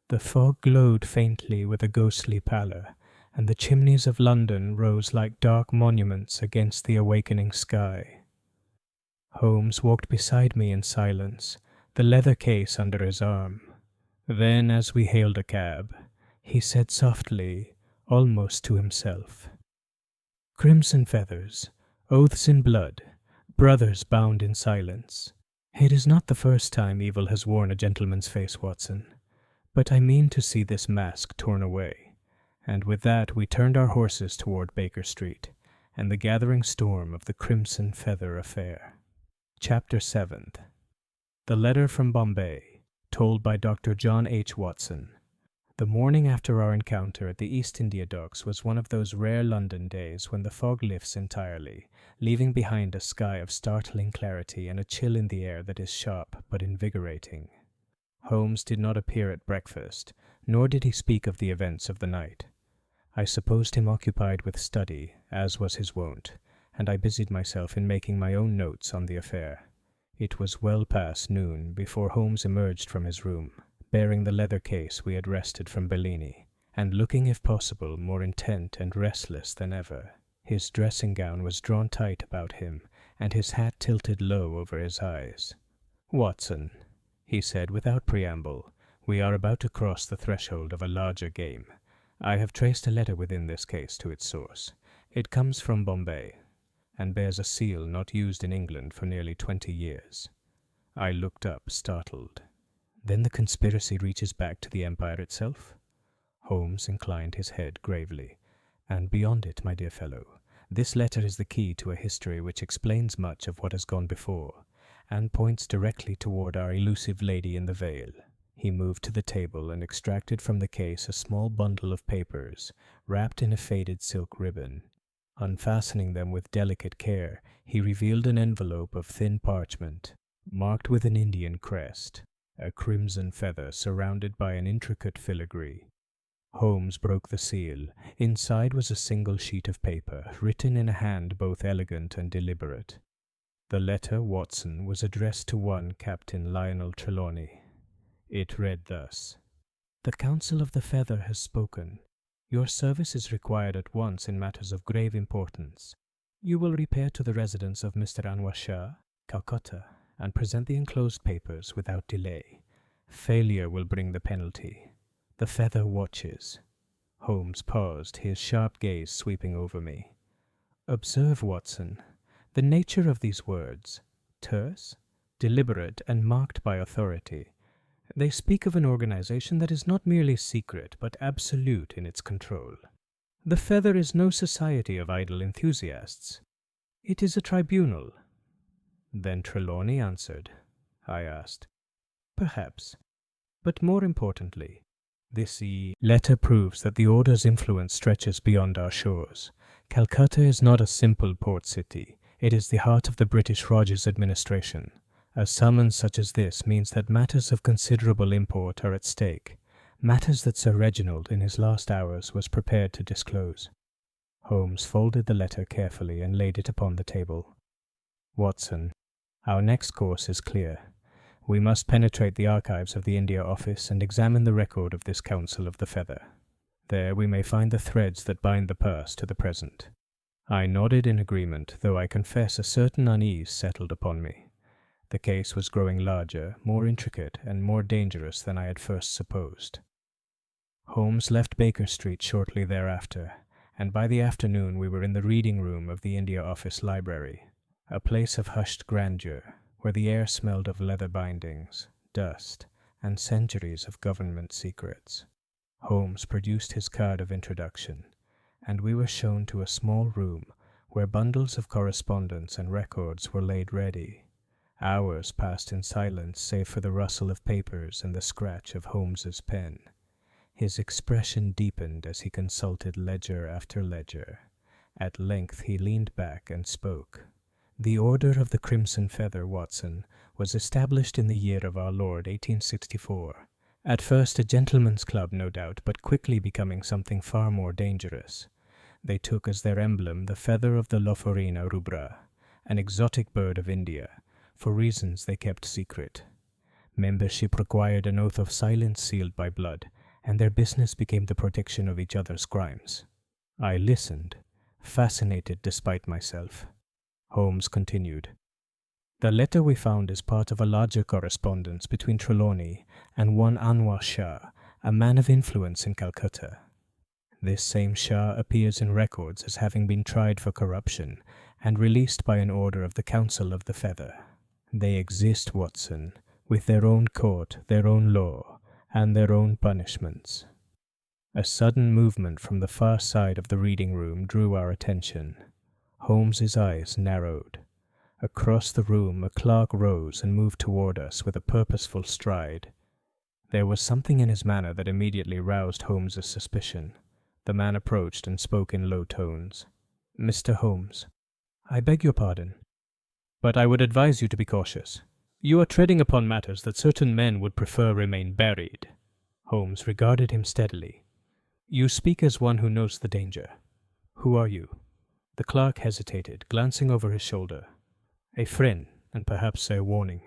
The fog glowed faintly with a ghostly pallor, and the chimneys of London rose like dark monuments against the awakening sky. Holmes walked beside me in silence, the leather case under his arm. Then, as we hailed a cab, he said softly, almost to himself, "Crimson feathers, oaths in blood, brothers bound in silence. It is not the first time evil has worn a gentleman's face, Watson, but I mean to see this mask torn away." And with that we turned our horses toward Baker Street, and the gathering storm of the Crimson Feather affair. Chapter 7. The Letter from Bombay, told by Dr. John H. Watson. The morning after our encounter at the East India Docks was one of those rare London days when the fog lifts entirely, leaving behind a sky of startling clarity and a chill in the air that is sharp but invigorating. Holmes did not appear at breakfast, nor did he speak of the events of the night. I supposed him occupied with study, as was his wont, and I busied myself in making my own notes on the affair. It was well past noon before Holmes emerged from his room, bearing the leather case we had wrested from Bellini, and looking, if possible, more intent and restless than ever. His dressing gown was drawn tight about him, and his hat tilted low over his eyes. "Watson," he said without preamble, "we are about to cross the threshold of a larger game. I have traced a letter within this case to its source. It comes from Bombay, and bears a seal not used in England for nearly 20 years. I looked up, startled. Then the conspiracy reaches back to the Empire itself? Holmes inclined his head gravely. And beyond it, my dear fellow, this letter is the key to a history which explains much of what has gone before, and points directly toward our elusive lady in the veil. He moved to the table and extracted from the case a small bundle of papers, wrapped in a faded silk ribbon. Unfastening them with delicate care, he revealed an envelope of thin parchment, marked with an Indian crest, a crimson feather surrounded by an intricate filigree. Holmes broke the seal. Inside was a single sheet of paper, written in a hand both elegant and deliberate. The letter, Watson, was addressed to one Captain Lionel Trelawney. It read thus: "The Council of the Feather has spoken. Your service is required at once in matters of grave importance. You will repair to the residence of Mr. Anwar Shah, Calcutta, and present the enclosed papers without delay. Failure will bring the penalty. The Feather watches." Holmes paused, his sharp gaze sweeping over me. "Observe, Watson, the nature of these words: terse, deliberate, and marked by authority. They speak of an organization that is not merely secret, but absolute in its control. The Feather is no society of idle enthusiasts. It is a tribunal." "Then Trelawney answered?" I asked. "Perhaps. But more importantly, this letter proves that the Order's influence stretches beyond our shores. Calcutta is not a simple port city. It is the heart of the British Raj's administration. A summons such as this means that matters of considerable import are at stake, matters that Sir Reginald in his last hours was prepared to disclose." Holmes folded the letter carefully and laid it upon the table. "Watson, our next course is clear. We must penetrate the archives of the India Office and examine the record of this Council of the Feather. There we may find the threads that bind the past to the present." I nodded in agreement, though I confess a certain unease settled upon me. The case was growing larger, more intricate, and more dangerous than I had first supposed. Holmes left Baker Street shortly thereafter, and by the afternoon we were in the reading room of the India Office Library, a place of hushed grandeur, where the air smelled of leather bindings, dust, and centuries of government secrets. Holmes produced his card of introduction, and we were shown to a small room where bundles of correspondence and records were laid ready. Hours passed in silence save for the rustle of papers and the scratch of Holmes's pen. His expression deepened as he consulted ledger after ledger. At length he leaned back and spoke. "The Order of the Crimson Feather, Watson, was established in the year of our Lord 1864. At first a gentleman's club, no doubt, but quickly becoming something far more dangerous. They took as their emblem the feather of the Lophorina rubra, an exotic bird of India, for reasons they kept secret. Membership required an oath of silence sealed by blood, and their business became the protection of each other's crimes. I listened, fascinated despite myself. Holmes continued. "The letter we found is part of a larger correspondence between Trelawney and one Anwar Shah, a man of influence in Calcutta. This same Shah appears in records as having been tried for corruption and released by an order of the Council of the Feather. They exist, Watson, with their own court, their own law, and their own punishments." A sudden movement from the far side of the reading room drew our attention. Holmes's eyes narrowed. Across the room a clerk rose and moved toward us with a purposeful stride. There was something in his manner that immediately roused Holmes's suspicion. The man approached and spoke in low tones. "Mr. Holmes, I beg your pardon, but I would advise you to be cautious. You are treading upon matters that certain men would prefer remain buried." Holmes regarded him steadily. "You speak as one who knows the danger. Who are you?" The clerk hesitated, glancing over his shoulder. "A friend, and perhaps a warning."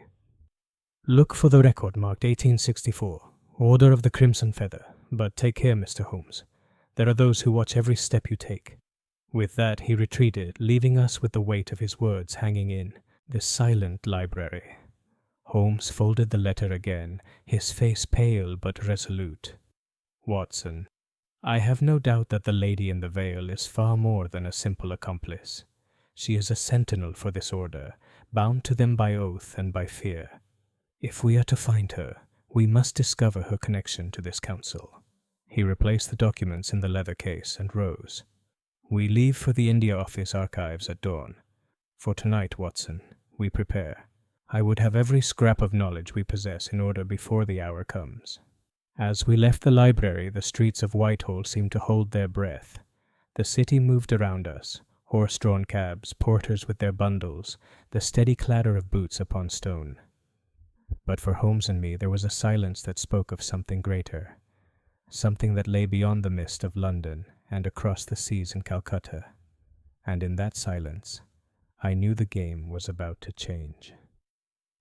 "Look for the record marked 1864, Order of the Crimson Feather, but take care, Mr. Holmes. There are those who watch every step you take." With that he retreated, leaving us with the weight of his words hanging in this silent library. Holmes folded the letter again, his face pale but resolute. "Watson, I have no doubt that the lady in the veil is far more than a simple accomplice. She is a sentinel for this order, bound to them by oath and by fear. If we are to find her, we must discover her connection to this council." He replaced the documents in the leather case and rose. "We leave for the India Office archives at dawn. For tonight, Watson, we prepare. I would have every scrap of knowledge we possess in order before the hour comes." As we left the library, the streets of Whitehall seemed to hold their breath. The city moved around us, horse-drawn cabs, porters with their bundles, the steady clatter of boots upon stone. But for Holmes and me there was a silence that spoke of something greater, something that lay beyond the mist of London and across the seas in Calcutta. And in that silence, I knew the game was about to change.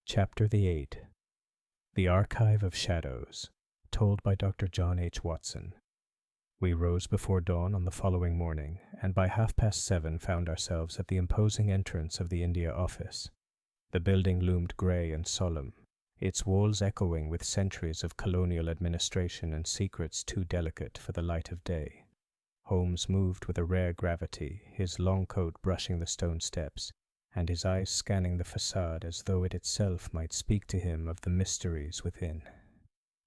Chapter the 8th. The Archive of Shadows, told by Dr. John H. Watson. We rose before dawn on the following morning, and by 7:30 found ourselves at the imposing entrance of the India Office. The building loomed grey and solemn, its walls echoing with centuries of colonial administration and secrets too delicate for the light of day. Holmes moved with a rare gravity, his long coat brushing the stone steps, and his eyes scanning the facade as though it itself might speak to him of the mysteries within.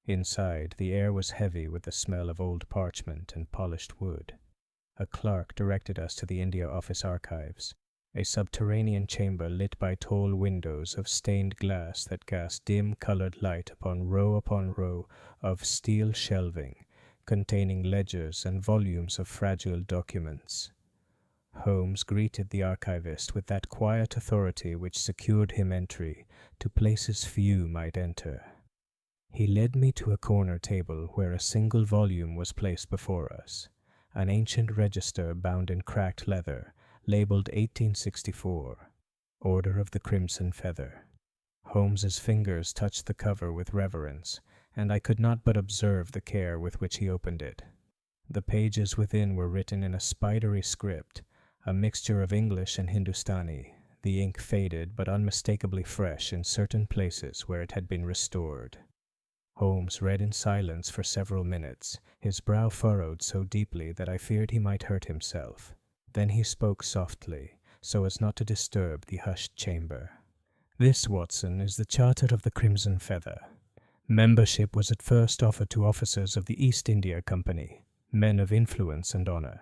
Inside, the air was heavy with the smell of old parchment and polished wood. A clerk directed us to the India Office archives, a subterranean chamber lit by tall windows of stained glass that cast dim colored light upon row of steel shelving containing ledgers and volumes of fragile documents. Holmes greeted the archivist with that quiet authority which secured him entry to places few might enter. He led me to a corner table where a single volume was placed before us, an ancient register bound in cracked leather, labeled 1864, Order of the Crimson Feather. Holmes's fingers touched the cover with reverence, and I could not but observe the care with which he opened it. The pages within were written in a spidery script, a mixture of English and Hindustani, the ink faded but unmistakably fresh in certain places where it had been restored. Holmes read in silence for several minutes, his brow furrowed so deeply that I feared he might hurt himself. Then he spoke softly, so as not to disturb the hushed chamber. "This, Watson, is the Charter of the Crimson Feather. Membership was at first offered to officers of the East India Company, men of influence and honor.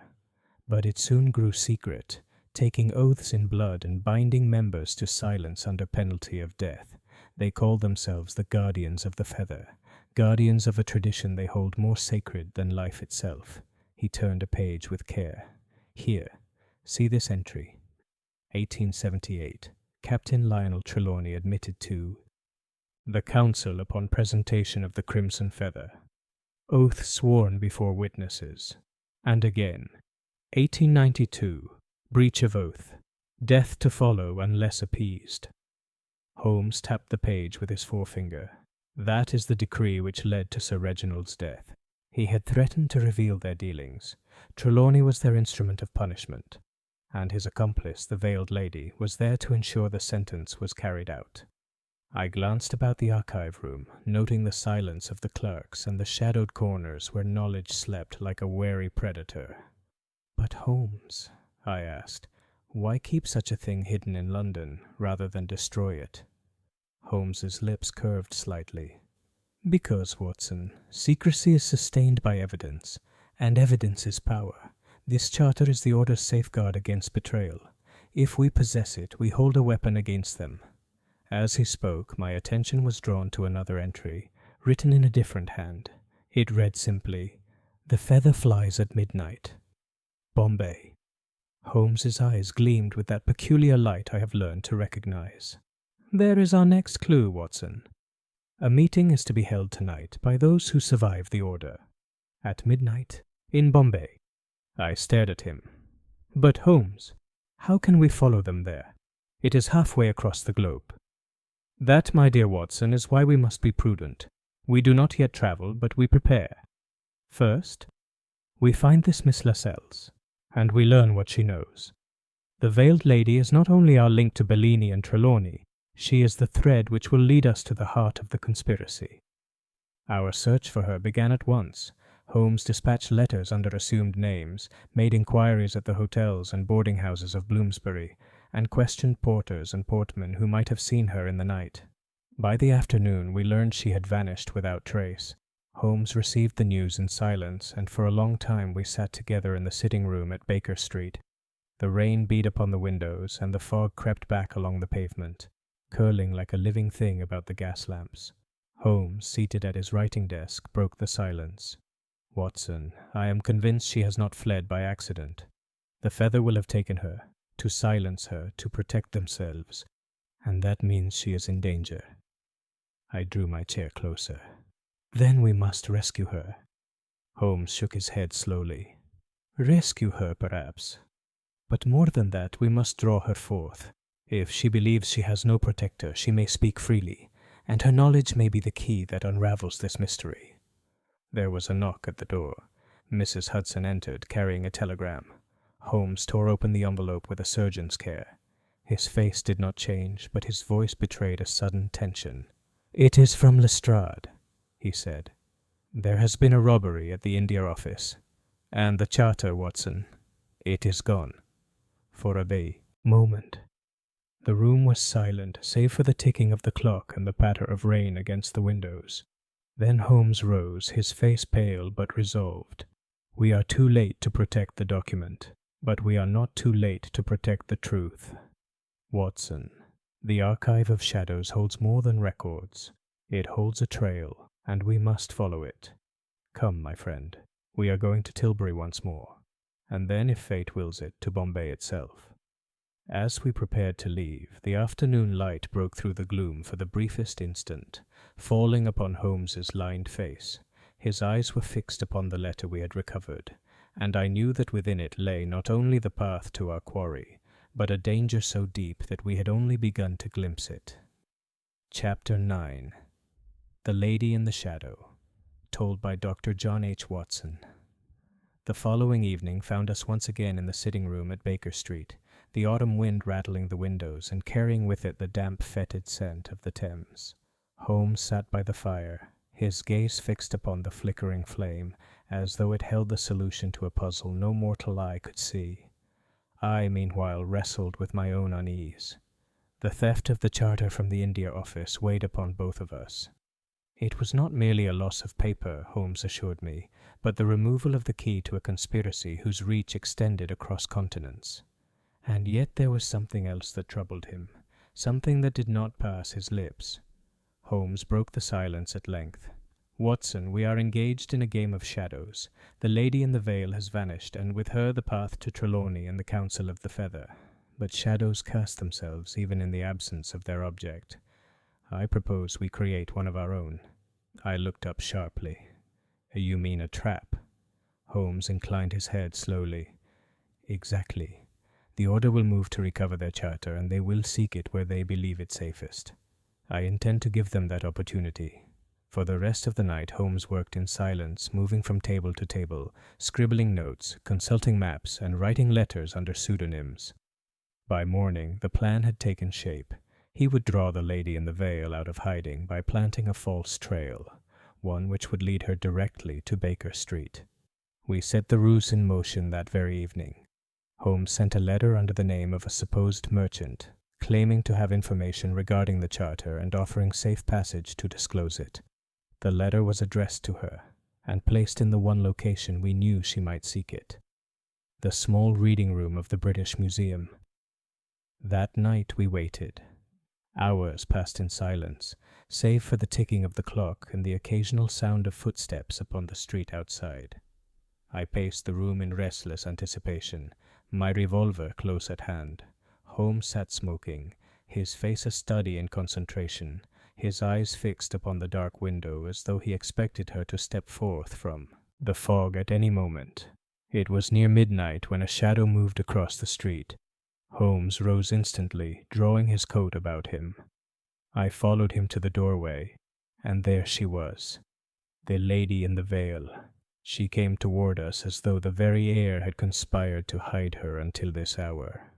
But it soon grew secret, taking oaths in blood and binding members to silence under penalty of death. They call themselves the guardians of the feather, guardians of a tradition they hold more sacred than life itself. He turned a page with care. Here, see this entry. 1878. Captain Lionel Trelawney admitted to the council upon presentation of the crimson feather. Oath sworn before witnesses. And again, 1892. Breach of oath. Death to follow unless appeased. Holmes tapped the page with his forefinger. That is the decree which led to Sir Reginald's death. He had threatened to reveal their dealings. Trelawney was their instrument of punishment, and his accomplice, the veiled lady, was there to ensure the sentence was carried out. I glanced about the archive room, noting the silence of the clerks and the shadowed corners where knowledge slept like a wary predator. But Holmes, I asked, why keep such a thing hidden in London rather than destroy it? Holmes's lips curved slightly. Because, Watson, secrecy is sustained by evidence, and evidence is power. This charter is the order's safeguard against betrayal. If we possess it, we hold a weapon against them. As he spoke, my attention was drawn to another entry, written in a different hand. It read simply, "The feather flies at midnight. Bombay." Holmes's eyes gleamed with that peculiar light I have learned to recognize. "There is our next clue, Watson. A meeting is to be held tonight by those who survive the order. At midnight, in Bombay." I stared at him. "But Holmes, how can we follow them there? It is halfway across the globe." "That, my dear Watson, is why we must be prudent. We do not yet travel, but we prepare. First, we find this Miss Lascelles, and we learn what she knows. The veiled lady is not only our link to Bellini and Trelawney, she is the thread which will lead us to the heart of the conspiracy." Our search for her began at once. Holmes dispatched letters under assumed names, made inquiries at the hotels and boarding houses of Bloomsbury, and questioned porters and portmen who might have seen her in the night. By the afternoon we learned she had vanished without trace. Holmes received the news in silence, and for a long time we sat together in the sitting room at Baker Street. The rain beat upon the windows, and the fog crept back along the pavement, curling like a living thing about the gas lamps. Holmes, seated at his writing desk, broke the silence. "Watson, I am convinced she has not fled by accident. The feather will have taken her, to silence her, to protect themselves, and that means she is in danger." I drew my chair closer. "Then we must rescue her." Holmes shook his head slowly. "Rescue her, perhaps. But more than that, we must draw her forth. If she believes she has no protector, she may speak freely, and her knowledge may be the key that unravels this mystery." There was a knock at the door. Mrs. Hudson entered, carrying a telegram. Holmes tore open the envelope with a surgeon's care. His face did not change, but his voice betrayed a sudden tension. "It is from Lestrade," he said. "There has been a robbery at the India office. And the charter, Watson. It is gone. For a moment." The room was silent, save for the ticking of the clock and the patter of rain against the windows. Then Holmes rose, his face pale but resolved. "We are too late to protect the document, but we are not too late to protect the truth. Watson, the archive of shadows holds more than records. It holds a trail, and we must follow it. Come, my friend, we are going to Tilbury once more, and then, if fate wills it, to Bombay itself." As we prepared to leave, the afternoon light broke through the gloom for the briefest instant, falling upon Holmes's lined face. His eyes were fixed upon the letter we had recovered, and I knew that within it lay not only the path to our quarry, but a danger so deep that we had only begun to glimpse it. Chapter 9. The Lady in the Shadow, told by Dr. John H. Watson. The following evening found us once again in the sitting room at Baker Street, the autumn wind rattling the windows and carrying with it the damp, fetid scent of the Thames. Holmes sat by the fire, his gaze fixed upon the flickering flame, as though it held the solution to a puzzle no mortal eye could see. I, meanwhile, wrestled with my own unease. The theft of the charter from the India office weighed upon both of us. It was not merely a loss of paper, Holmes assured me, but the removal of the key to a conspiracy whose reach extended across continents. And yet there was something else that troubled him, something that did not pass his lips. Holmes broke the silence at length. "Watson, we are engaged in a game of shadows. The lady in the veil has vanished, and with her the path to Trelawney and the Council of the Feather. But shadows cast themselves even in the absence of their object. I propose we create one of our own." I looked up sharply. "You mean a trap?" Holmes inclined his head slowly. "Exactly. The Order will move to recover their charter, and they will seek it where they believe it safest. I intend to give them that opportunity." For the rest of the night Holmes worked in silence, moving from table to table, scribbling notes, consulting maps, and writing letters under pseudonyms. By morning the plan had taken shape. He would draw the lady in the veil out of hiding by planting a false trail, one which would lead her directly to Baker Street. We set the ruse in motion that very evening. Holmes sent a letter under the name of a supposed merchant, claiming to have information regarding the charter and offering safe passage to disclose it. The letter was addressed to her, and placed in the one location we knew she might seek it, the small reading room of the British Museum. That night we waited. Hours passed in silence, save for the ticking of the clock and the occasional sound of footsteps upon the street outside. I paced the room in restless anticipation, my revolver close at hand. Holmes sat smoking, his face a study in concentration, his eyes fixed upon the dark window as though he expected her to step forth from the fog at any moment. It was near midnight when a shadow moved across the street. Holmes rose instantly, drawing his coat about him. I followed him to the doorway, and there she was, the lady in the veil. She came toward us as though the very air had conspired to hide her until this hour.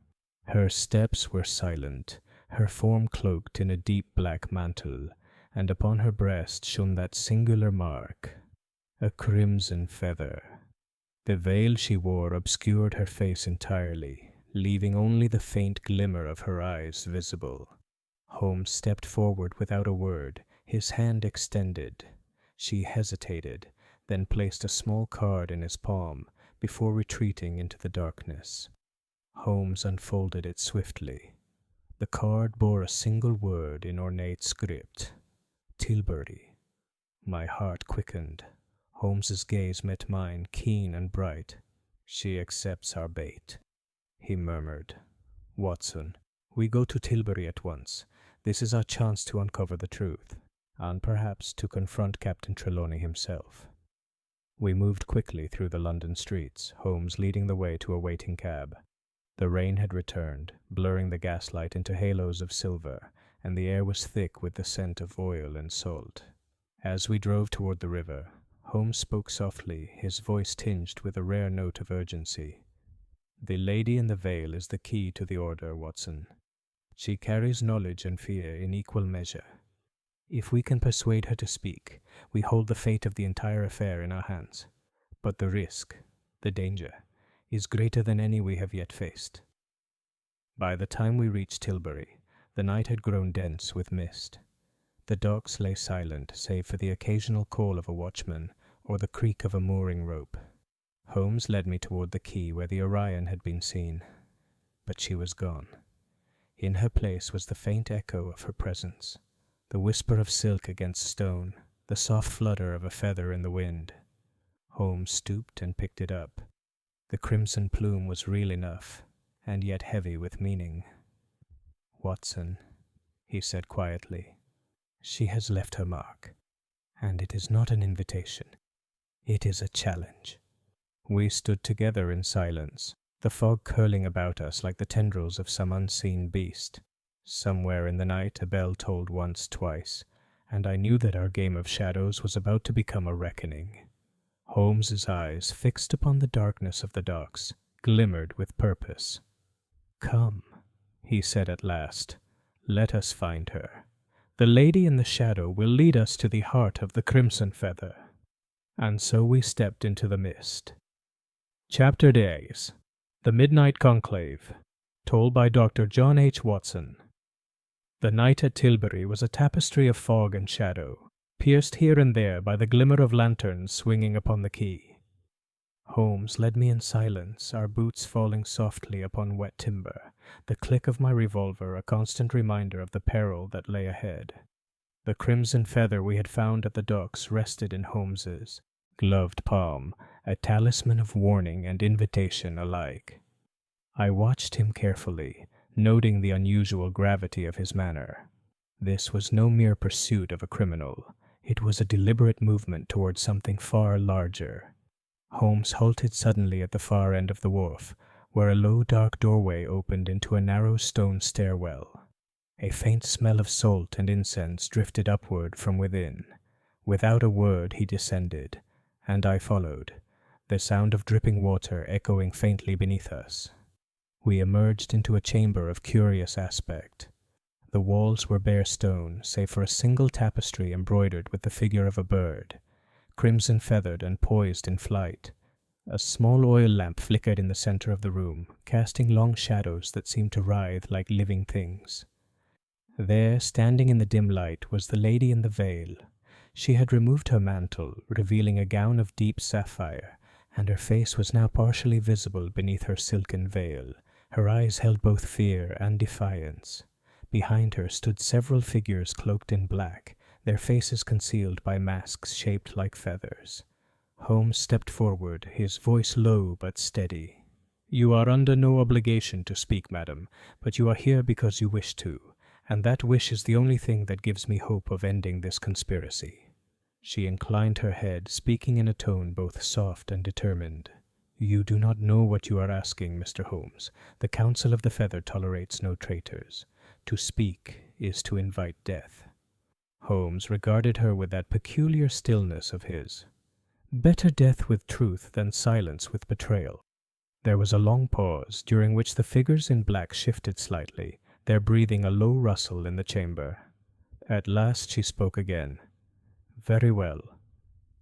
Her steps were silent, her form cloaked in a deep black mantle, and upon her breast shone that singular mark, a crimson feather. The veil she wore obscured her face entirely, leaving only the faint glimmer of her eyes visible. Holmes stepped forward without a word, his hand extended. She hesitated, then placed a small card in his palm before retreating into the darkness. Holmes unfolded it swiftly. The card bore a single word in ornate script, Tilbury. My heart quickened. Holmes's gaze met mine, keen and bright. "She accepts our bait," he murmured. "Watson, we go to Tilbury at once. This is our chance to uncover the truth, and perhaps to confront Captain Trelawney himself." We moved quickly through the London streets, Holmes leading the way to a waiting cab. The rain had returned, blurring the gaslight into halos of silver, and the air was thick with the scent of oil and salt. As we drove toward the river, Holmes spoke softly, his voice tinged with a rare note of urgency. "The lady in the veil is the key to the Order, Watson. She carries knowledge and fear in equal measure. If we can persuade her to speak, we hold the fate of the entire affair in our hands. But the risk, the danger, is greater than any we have yet faced." By the time we reached Tilbury, the night had grown dense with mist. The docks lay silent, save for the occasional call of a watchman or the creak of a mooring rope. Holmes led me toward the quay where the Orion had been seen. But she was gone. In her place was the faint echo of her presence, the whisper of silk against stone, the soft flutter of a feather in the wind. Holmes stooped and picked it up. The crimson plume was real enough, and yet heavy with meaning. "Watson," he said quietly, "she has left her mark, and it is not an invitation. It is a challenge." We stood together in silence, the fog curling about us like the tendrils of some unseen beast. Somewhere in the night a bell tolled once, twice, and I knew that our game of shadows was about to become a reckoning. Holmes's eyes, fixed upon the darkness of the docks, glimmered with purpose. "Come," he said at last, "let us find her. The lady in the shadow will lead us to the heart of the crimson feather." And so we stepped into the mist. Chapter Days. The Midnight Conclave. Told by Dr. John H. Watson. The night at Tilbury was a tapestry of fog and shadow, pierced here and there by the glimmer of lanterns swinging upon the quay. Holmes led me in silence, our boots falling softly upon wet timber, the click of my revolver a constant reminder of the peril that lay ahead. The crimson feather we had found at the docks rested in Holmes's gloved palm, a talisman of warning and invitation alike. I watched him carefully, noting the unusual gravity of his manner. This was no mere pursuit of a criminal. It was a deliberate movement towards something far larger. Holmes halted suddenly at the far end of the wharf, where a low dark doorway opened into a narrow stone stairwell. A faint smell of salt and incense drifted upward from within. Without a word he descended, and I followed, the sound of dripping water echoing faintly beneath us. We emerged into a chamber of curious aspect. The walls were bare stone, save for a single tapestry embroidered with the figure of a bird, crimson-feathered and poised in flight. A small oil lamp flickered in the center of the room, casting long shadows that seemed to writhe like living things. There, standing in the dim light, was the lady in the veil. She had removed her mantle, revealing a gown of deep sapphire, and her face was now partially visible beneath her silken veil. Her eyes held both fear and defiance. Behind her stood several figures cloaked in black, their faces concealed by masks shaped like feathers. Holmes stepped forward, his voice low but steady. "You are under no obligation to speak, madam, but you are here because you wish to, and that wish is the only thing that gives me hope of ending this conspiracy." She inclined her head, speaking in a tone both soft and determined. "You do not know what you are asking, Mr. Holmes. The Council of the Feather tolerates no traitors. To speak is to invite death." Holmes regarded her with that peculiar stillness of his. Better death with truth than silence with betrayal. There was a long pause, during which the figures in black shifted slightly, their breathing a low rustle in the chamber. At last she spoke again. "Very well.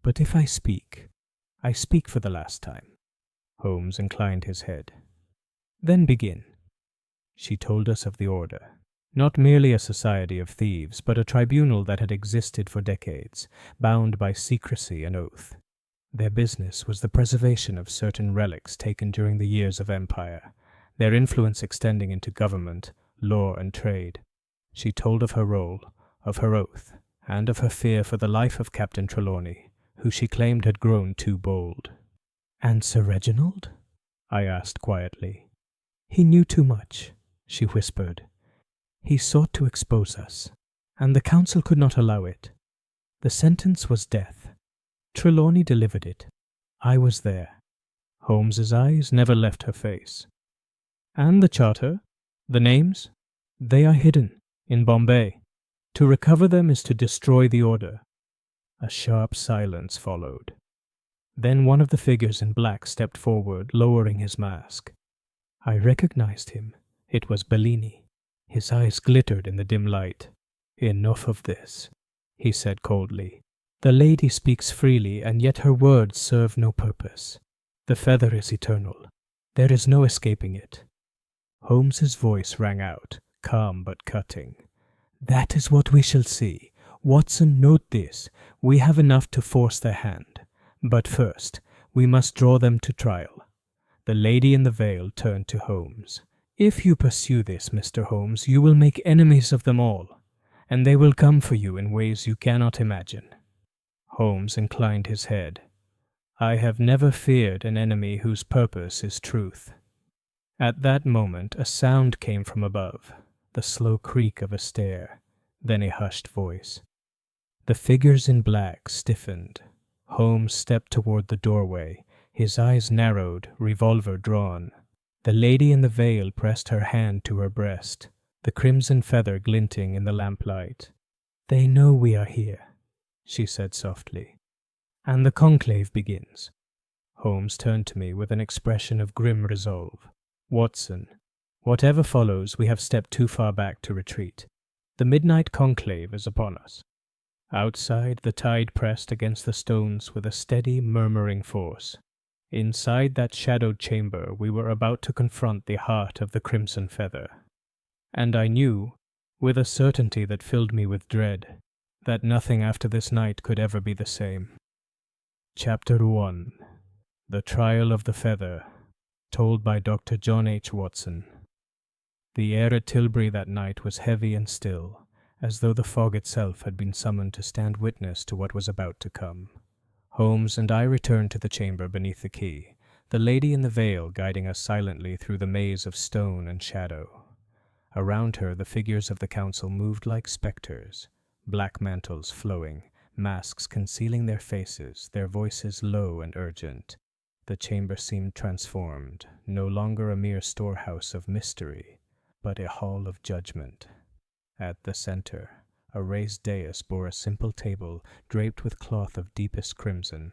But if I speak for the last time." Holmes inclined his head. "Then begin." She told us of the Order. Not merely a society of thieves, but a tribunal that had existed for decades, bound by secrecy and oath. Their business was the preservation of certain relics taken during the years of empire, their influence extending into government, law, and trade. She told of her role, of her oath, and of her fear for the life of Captain Trelawney, who she claimed had grown too bold. "And Sir Reginald?" I asked quietly. "He knew too much," she whispered. "He sought to expose us, and the council could not allow it. The sentence was death. Trelawney delivered it. I was there." Holmes's eyes never left her face. "And the charter? The names? They are hidden, in Bombay. To recover them is to destroy the Order." A sharp silence followed. Then one of the figures in black stepped forward, lowering his mask. I recognized him. It was Bellini. His eyes glittered in the dim light. "Enough of this," he said coldly. "The lady speaks freely, and yet her words serve no purpose. The feather is eternal. There is no escaping it." Holmes's voice rang out, calm but cutting. "That is what we shall see. Watson, note this. We have enough to force their hand. But first, we must draw them to trial." The lady in the veil turned to Holmes. "If you pursue this, Mr. Holmes, you will make enemies of them all, and they will come for you in ways you cannot imagine." Holmes inclined his head. "I have never feared an enemy whose purpose is truth." At that moment a sound came from above, the slow creak of a stair, then a hushed voice. The figures in black stiffened. Holmes stepped toward the doorway, his eyes narrowed, revolver drawn. The lady in the veil pressed her hand to her breast, the crimson feather glinting in the lamplight. "They know we are here," she said softly. "And the conclave begins." Holmes turned to me with an expression of grim resolve. "Watson, whatever follows, we have stepped too far back to retreat. The midnight conclave is upon us." Outside, the tide pressed against the stones with a steady, murmuring force. Inside that shadowed chamber, we were about to confront the heart of the crimson feather. And I knew, with a certainty that filled me with dread, that nothing after this night could ever be the same. Chapter 1. The Trial of the Feather, told by Dr. John H. Watson. The air at Tilbury that night was heavy and still, as though the fog itself had been summoned to stand witness to what was about to come. Holmes and I returned to the chamber beneath the quay, the lady in the veil guiding us silently through the maze of stone and shadow. Around her the figures of the council moved like spectres, black mantles flowing, masks concealing their faces, their voices low and urgent. The chamber seemed transformed, no longer a mere storehouse of mystery, but a hall of judgment. At the center, a raised dais bore a simple table draped with cloth of deepest crimson.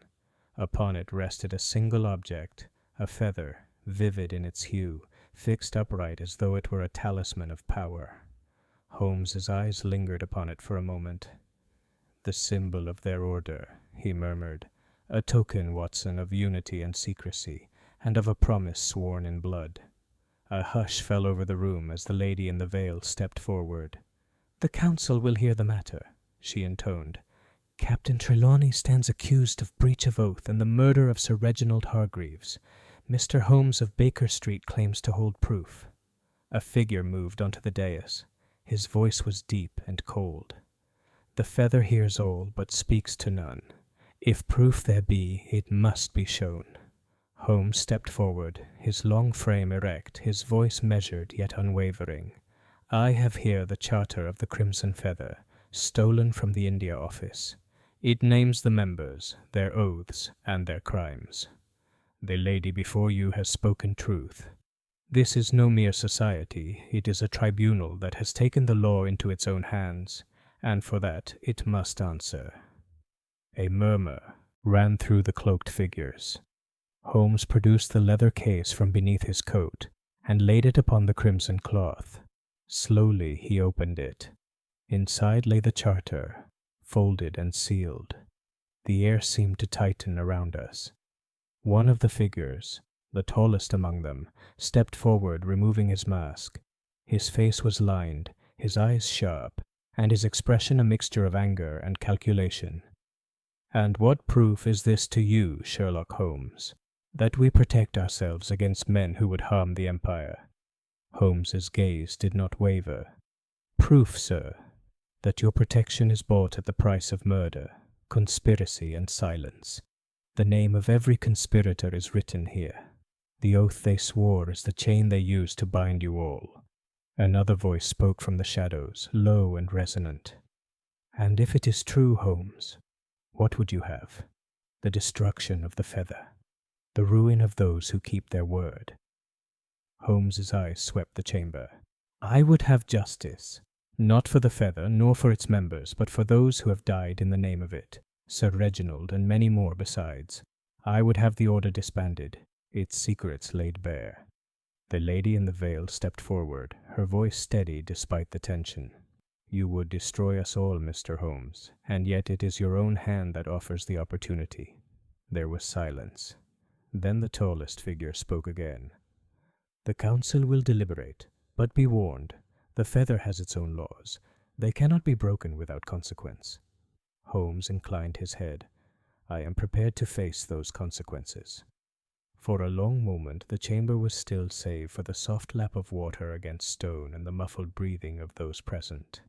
Upon it rested a single object, a feather, vivid in its hue, fixed upright as though it were a talisman of power. Holmes's eyes lingered upon it for a moment. "The symbol of their order," he murmured. "A token, Watson, of unity and secrecy, and of a promise sworn in blood." A hush fell over the room as the lady in the veil stepped forward. "The council will hear the matter," she intoned. "Captain Trelawney stands accused of breach of oath and the murder of Sir Reginald Hargreaves. Mr. Holmes of Baker Street claims to hold proof." A figure moved onto the dais. His voice was deep and cold. "The feather hears all, but speaks to none. If proof there be, it must be shown." Holmes stepped forward, his long frame erect, his voice measured yet unwavering. "I have here the charter of the Crimson Feather, stolen from the India Office. It names the members, their oaths, and their crimes. The lady before you has spoken truth. This is no mere society, it is a tribunal that has taken the law into its own hands, and for that it must answer." A murmur ran through the cloaked figures. Holmes produced the leather case from beneath his coat and laid it upon the crimson cloth. Slowly he opened it. Inside lay the charter, folded and sealed. The air seemed to tighten around us. One of the figures, the tallest among them, stepped forward, removing his mask. His face was lined, his eyes sharp, and his expression a mixture of anger and calculation. "And what proof is this to you, Sherlock Holmes, that we protect ourselves against men who would harm the Empire?" Holmes's gaze did not waver. "Proof, sir, that your protection is bought at the price of murder, conspiracy, and silence. The name of every conspirator is written here. The oath they swore is the chain they used to bind you all." Another voice spoke from the shadows, low and resonant. "And if it is true, Holmes, what would you have? The destruction of the feather, the ruin of those who keep their word." Holmes's eyes swept the chamber. "I would have justice, not for the feather nor for its members, but for those who have died in the name of it, Sir Reginald and many more besides. I would have the order disbanded, its secrets laid bare." The lady in the veil stepped forward, her voice steady despite the tension. "You would destroy us all, Mr. Holmes, and yet it is your own hand that offers the opportunity." There was silence. Then the tallest figure spoke again. "The council will deliberate, but be warned, the feather has its own laws. They cannot be broken without consequence." Holmes inclined his head. "I am prepared to face those consequences." For a long moment the chamber was still save for the soft lap of water against stone and the muffled breathing of those present.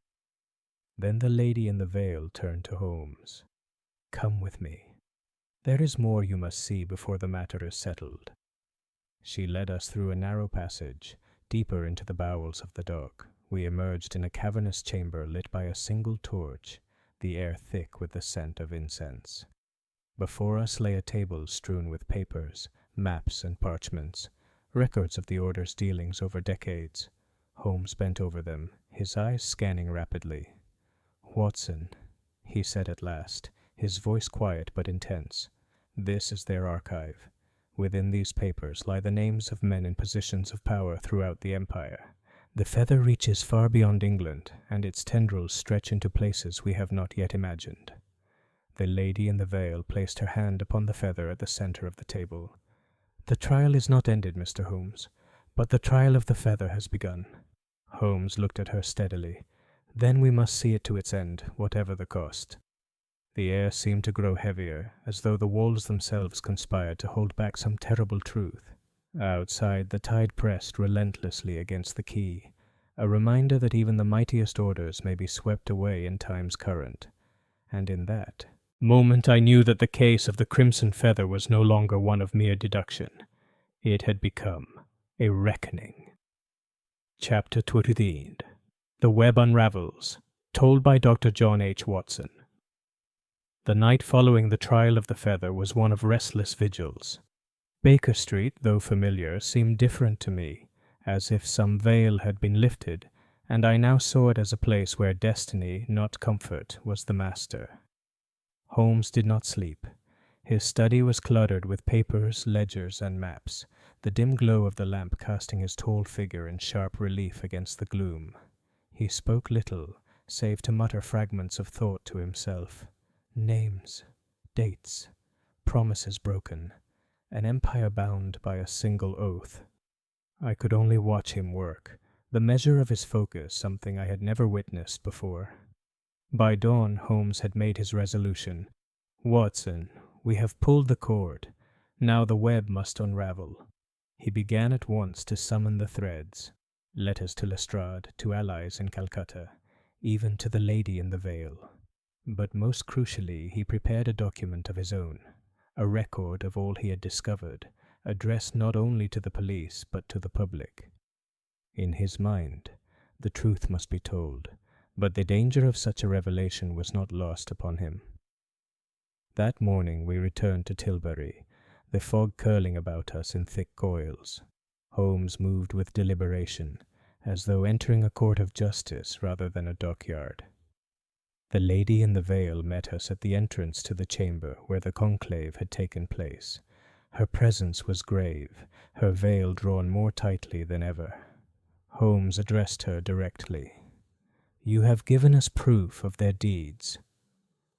Then the lady in the veil turned to Holmes. "Come with me. There is more you must see before the matter is settled." She led us through a narrow passage, deeper into the bowels of the dock. We emerged in a cavernous chamber lit by a single torch, the air thick with the scent of incense. Before us lay a table strewn with papers, maps and parchments, records of the order's dealings over decades. Holmes bent over them, his eyes scanning rapidly. "Watson," he said at last, his voice quiet but intense, "this is their archive. Within these papers lie the names of men in positions of power throughout the Empire. The feather reaches far beyond England, and its tendrils stretch into places we have not yet imagined." The lady in the veil placed her hand upon the feather at the center of the table. "The trial is not ended, Mr. Holmes, but the trial of the feather has begun." Holmes looked at her steadily. "Then we must see it to its end, whatever the cost." The air seemed to grow heavier, as though the walls themselves conspired to hold back some terrible truth. Outside, the tide pressed relentlessly against the quay, a reminder that even the mightiest orders may be swept away in time's current. And in that moment I knew that the case of the Crimson Feather was no longer one of mere deduction. It had become a reckoning. Chapter 13. The Web Unravels, told by Dr. John H. Watson. The night following the trial of the feather was one of restless vigils. Baker Street, though familiar, seemed different to me, as if some veil had been lifted, and I now saw it as a place where destiny, not comfort, was the master. Holmes did not sleep. His study was cluttered with papers, ledgers, and maps, the dim glow of the lamp casting his tall figure in sharp relief against the gloom. He spoke little, save to mutter fragments of thought to himself. Names, dates, promises broken, an empire bound by a single oath. I could only watch him work, the measure of his focus something I had never witnessed before. By dawn, Holmes had made his resolution. "Watson, we have pulled the cord. Now the web must unravel." He began at once to summon the threads. Letters to Lestrade, to allies in Calcutta, even to the lady in the veil. But most crucially, he prepared a document of his own, a record of all he had discovered, addressed not only to the police but to the public. In his mind, the truth must be told, but the danger of such a revelation was not lost upon him. That morning we returned to Tilbury, the fog curling about us in thick coils. Holmes moved with deliberation, as though entering a court of justice rather than a dockyard. The lady in the veil met us at the entrance to the chamber where the conclave had taken place. Her presence was grave, her veil drawn more tightly than ever. Holmes addressed her directly. "You have given us proof of their deeds.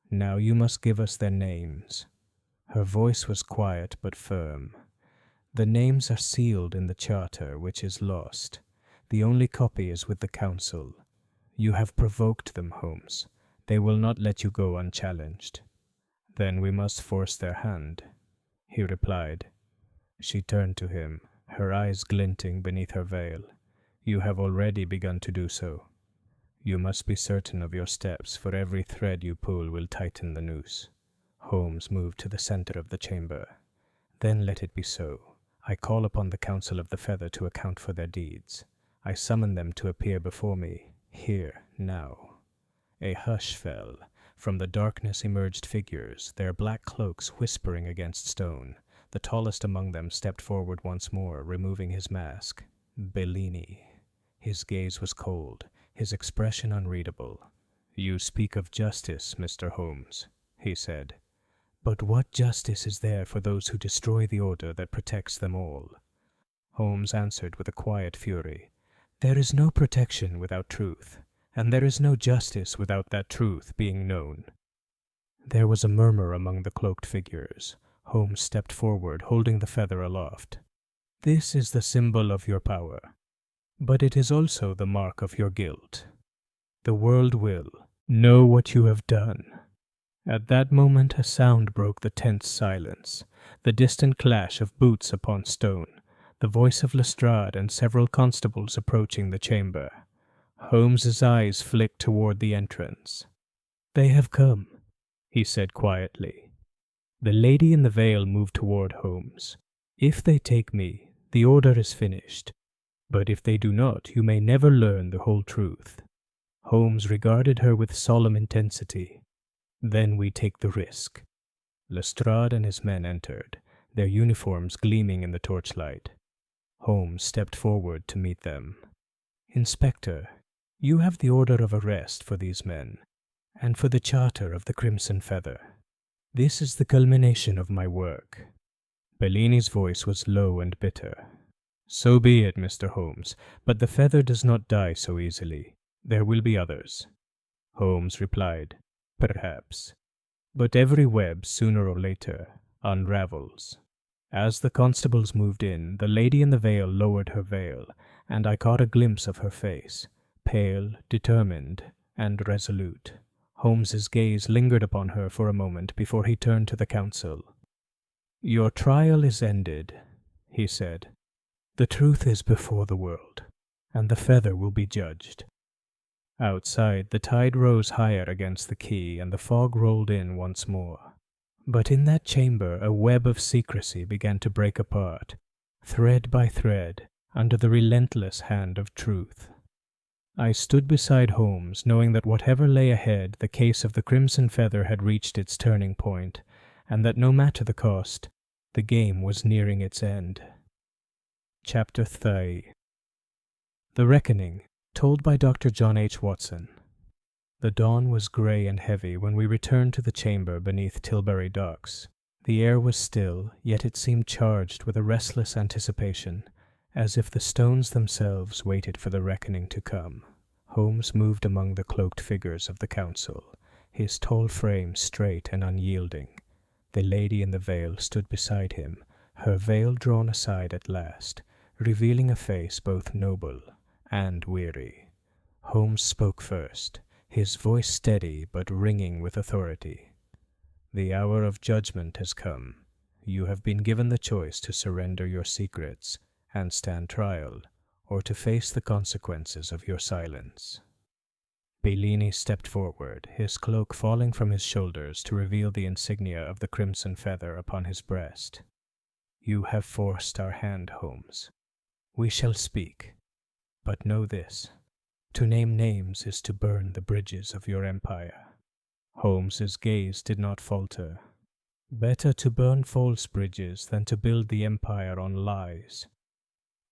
Now you must give us their names." Her voice was quiet but firm. "The names are sealed in the charter, which is lost. The only copy is with the council. You have provoked them, Holmes. They will not let you go unchallenged." "Then we must force their hand," he replied. She turned to him, her eyes glinting beneath her veil. "You have already begun to do so. You must be certain of your steps, for every thread you pull will tighten the noose." Holmes moved to the center of the chamber. "Then let it be so. I call upon the Council of the Feather to account for their deeds. I summon them to appear before me, here, now." A hush fell. From the darkness emerged figures, their black cloaks whispering against stone. The tallest among them stepped forward once more, removing his mask. Bellini. His gaze was cold, his expression unreadable. "You speak of justice, Mr. Holmes," he said. "But what justice is there for those who destroy the order that protects them all?" Holmes answered with a quiet fury. "There is no protection without truth. And there is no justice without that truth being known." There was a murmur among the cloaked figures. Holmes stepped forward, holding the feather aloft. "This is the symbol of your power, but it is also the mark of your guilt. The world will know what you have done." At that moment a sound broke the tense silence, the distant clash of boots upon stone, the voice of Lestrade and several constables approaching the chamber. Holmes's eyes flicked toward the entrance. "They have come," he said quietly. The lady in the veil moved toward Holmes. "If they take me, the order is finished. But if they do not, you may never learn the whole truth." Holmes regarded her with solemn intensity. "Then we take the risk." Lestrade and his men entered, their uniforms gleaming in the torchlight. Holmes stepped forward to meet them. "Inspector, you have the order of arrest for these men, and for the charter of the Crimson Feather. This is the culmination of my work." Bellini's voice was low and bitter. "So be it, Mr. Holmes, but the feather does not die so easily. There will be others." Holmes replied, "Perhaps. But every web, sooner or later, unravels." As the constables moved in, the lady in the veil lowered her veil, and I caught a glimpse of her face, pale, determined, and resolute. Holmes's gaze lingered upon her for a moment before he turned to the council. "Your trial is ended," he said. "The truth is before the world, and the feather will be judged." Outside, the tide rose higher against the quay, and the fog rolled in once more. But in that chamber a web of secrecy began to break apart, thread by thread, under the relentless hand of truth. I stood beside Holmes, knowing that whatever lay ahead, the case of the Crimson Feather had reached its turning point, and that no matter the cost, the game was nearing its end. Chapter 3. The Reckoning, told by Dr. John H. Watson. The dawn was grey and heavy when we returned to the chamber beneath Tilbury Docks. The air was still, yet it seemed charged with a restless anticipation, as if the stones themselves waited for the reckoning to come. Holmes moved among the cloaked figures of the council, his tall frame straight and unyielding. The lady in the veil stood beside him, her veil drawn aside at last, revealing a face both noble and weary. Holmes spoke first, his voice steady but ringing with authority. "The hour of judgment has come. You have been given the choice to surrender your secrets and stand trial, or to face the consequences of your silence." Bellini stepped forward, his cloak falling from his shoulders to reveal the insignia of the Crimson Feather upon his breast. "You have forced our hand, Holmes. We shall speak. But know this. To name names is to burn the bridges of your empire." Holmes's gaze did not falter. "Better to burn false bridges than to build the empire on lies."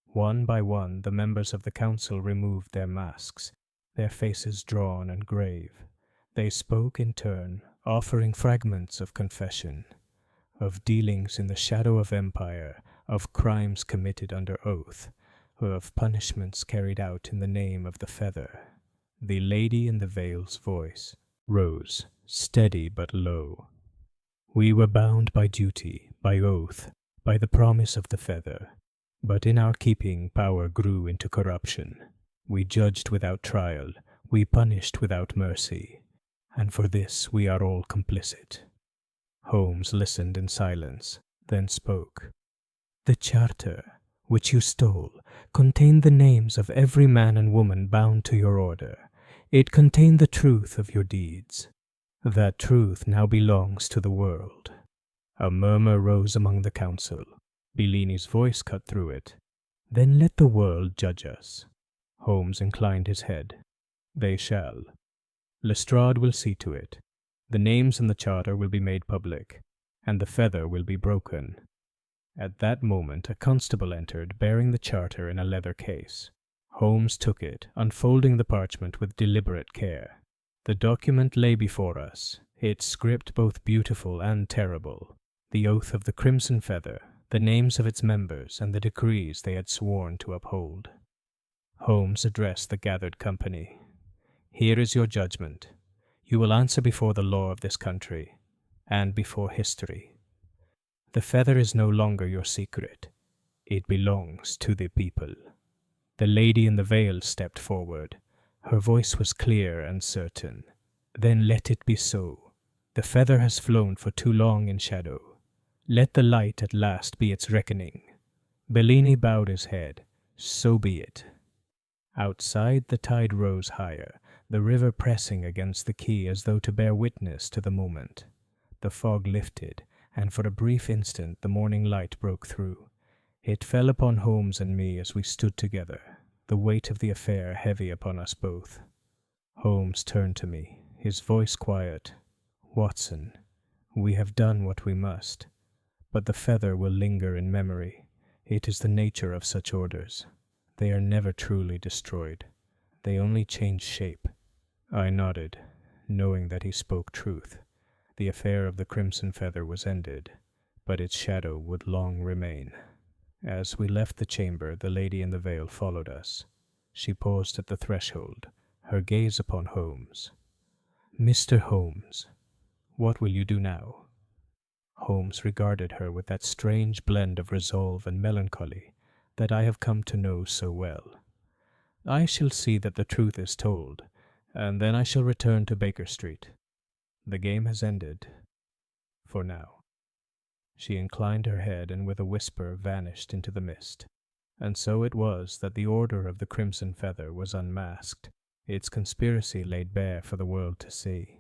One by one, the members of the council removed their masks, their faces drawn and grave. They spoke in turn, offering fragments of confession, of dealings in the shadow of empire, of crimes committed under oath, or of punishments carried out in the name of the feather. The lady in the veil's voice rose, steady but low. "We were bound by duty, by oath, by the promise of the feather. But in our keeping power grew into corruption. We judged without trial, we punished without mercy, and for this we are all complicit." Holmes listened in silence, then spoke. "The charter, which you stole, contained the names of every man and woman bound to your order. It contained the truth of your deeds. That truth now belongs to the world." A murmur rose among the council. Bellini's voice cut through it. "Then let the world judge us." Holmes inclined his head. "They shall. Lestrade will see to it. The names in the charter will be made public, and the feather will be broken." At that moment a constable entered, bearing the charter in a leather case. Holmes took it, unfolding the parchment with deliberate care. The document lay before us, its script both beautiful and terrible. The oath of the Crimson Feather, the names of its members, and the decrees they had sworn to uphold. Holmes addressed the gathered company. "Here is your judgment. You will answer before the law of this country, and before history. The feather is no longer your secret. It belongs to the people." The lady in the veil stepped forward. Her voice was clear and certain. "Then let it be so. The feather has flown for too long in shadow. Let the light at last be its reckoning." Bellini bowed his head. "So be it." Outside, the tide rose higher, the river pressing against the quay as though to bear witness to the moment. The fog lifted, and for a brief instant the morning light broke through. It fell upon Holmes and me as we stood together, the weight of the affair heavy upon us both. Holmes turned to me, his voice quiet. "Watson, we have done what we must. But the feather will linger in memory. It is the nature of such orders. They are never truly destroyed. They only change shape." I nodded, knowing that he spoke truth. The affair of the Crimson Feather was ended, but its shadow would long remain. As we left the chamber, the lady in the veil followed us. She paused at the threshold, her gaze upon Holmes. "Mr. Holmes, what will you do now?" Holmes regarded her with that strange blend of resolve and melancholy that I have come to know so well. "I shall see that the truth is told, and then I shall return to Baker Street. The game has ended. For now." She inclined her head and with a whisper vanished into the mist. And so it was that the Order of the Crimson Feather was unmasked, its conspiracy laid bare for the world to see.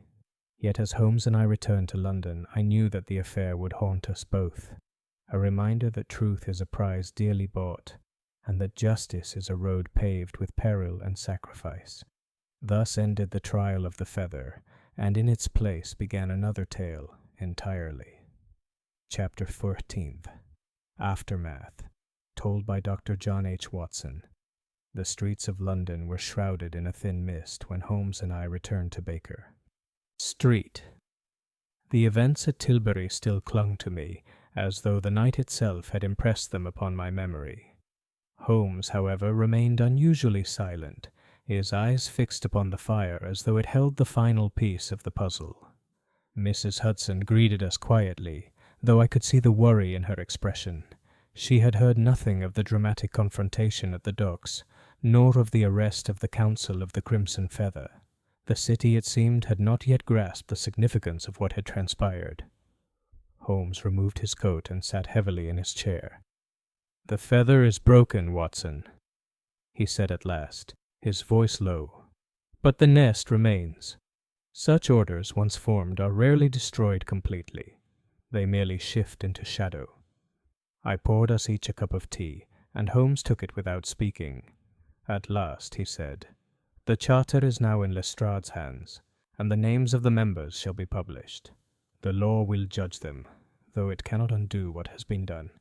Yet as Holmes and I returned to London, I knew that the affair would haunt us both, a reminder that truth is a prize dearly bought, and that justice is a road paved with peril and sacrifice. Thus ended the trial of the feather, and in its place began another tale entirely. Chapter 14th. Aftermath. Told by Dr. John H. Watson. The streets of London were shrouded in a thin mist when Holmes and I returned to Baker Street. The events at Tilbury still clung to me, as though the night itself had impressed them upon my memory. Holmes, however, remained unusually silent, his eyes fixed upon the fire as though it held the final piece of the puzzle. Mrs. Hudson greeted us quietly, though I could see the worry in her expression. She had heard nothing of the dramatic confrontation at the docks, nor of the arrest of the Council of the Crimson Feather. The city, it seemed, had not yet grasped the significance of what had transpired. Holmes removed his coat and sat heavily in his chair. "The feather is broken, Watson," he said at last, his voice low. "But the nest remains. Such orders, once formed, are rarely destroyed completely. They merely shift into shadow." I poured us each a cup of tea, and Holmes took it without speaking. At last he said, "The charter is now in Lestrade's hands, and the names of the members shall be published. The law will judge them, though it cannot undo what has been done."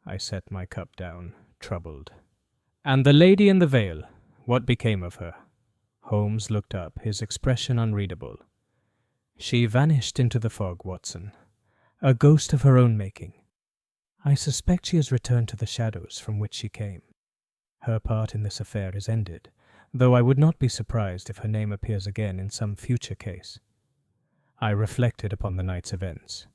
I set my cup down, troubled. "And the lady in the veil, what became of her?" Holmes looked up, his expression unreadable. "She vanished into the fog, Watson. A ghost of her own making. I suspect she has returned to the shadows from which she came. Her part in this affair is ended, though I would not be surprised if her name appears again in some future case." I reflected upon the night's events.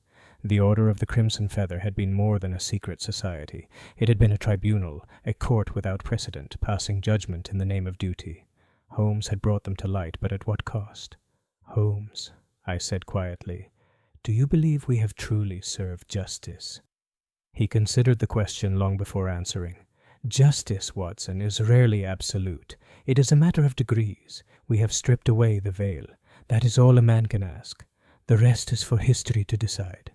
The Order of the Crimson Feather had been more than a secret society. It had been a tribunal, a court without precedent, passing judgment in the name of duty. Holmes had brought them to light, but at what cost? "Holmes," I said quietly, "do you believe we have truly served justice?" He considered the question long before answering. "Justice, Watson, is rarely absolute. It is a matter of degrees. We have stripped away the veil. That is all a man can ask. The rest is for history to decide."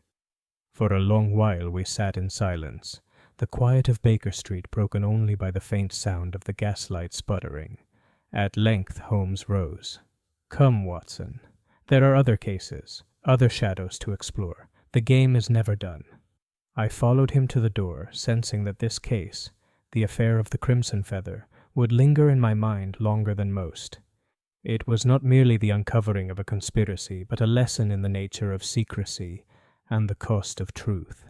For a long while we sat in silence, the quiet of Baker Street broken only by the faint sound of the gaslight sputtering. At length Holmes rose. "Come, Watson. There are other cases, other shadows to explore. The game is never done." I followed him to the door, sensing that this case, the affair of the Crimson Feather, would linger in my mind longer than most. It was not merely the uncovering of a conspiracy, but a lesson in the nature of secrecy and the cost of truth.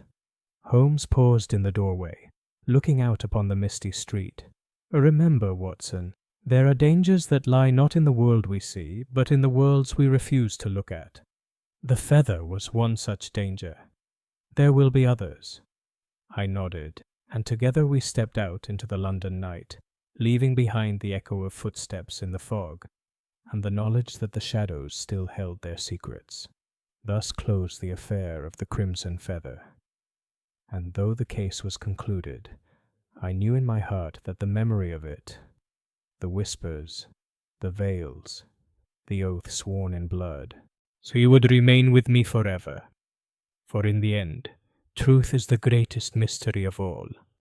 Holmes paused in the doorway, looking out upon the misty street. "Remember, Watson, there are dangers that lie not in the world we see, but in the worlds we refuse to look at. The feather was one such danger. There will be others." I nodded, and together we stepped out into the London night, leaving behind the echo of footsteps in the fog, and the knowledge that the shadows still held their secrets. Thus closed the affair of the Crimson Feather. And though the case was concluded, I knew in my heart that the memory of it, the whispers, the veils, the oath sworn in blood, so you would remain with me forever. For in the end, truth is the greatest mystery of all.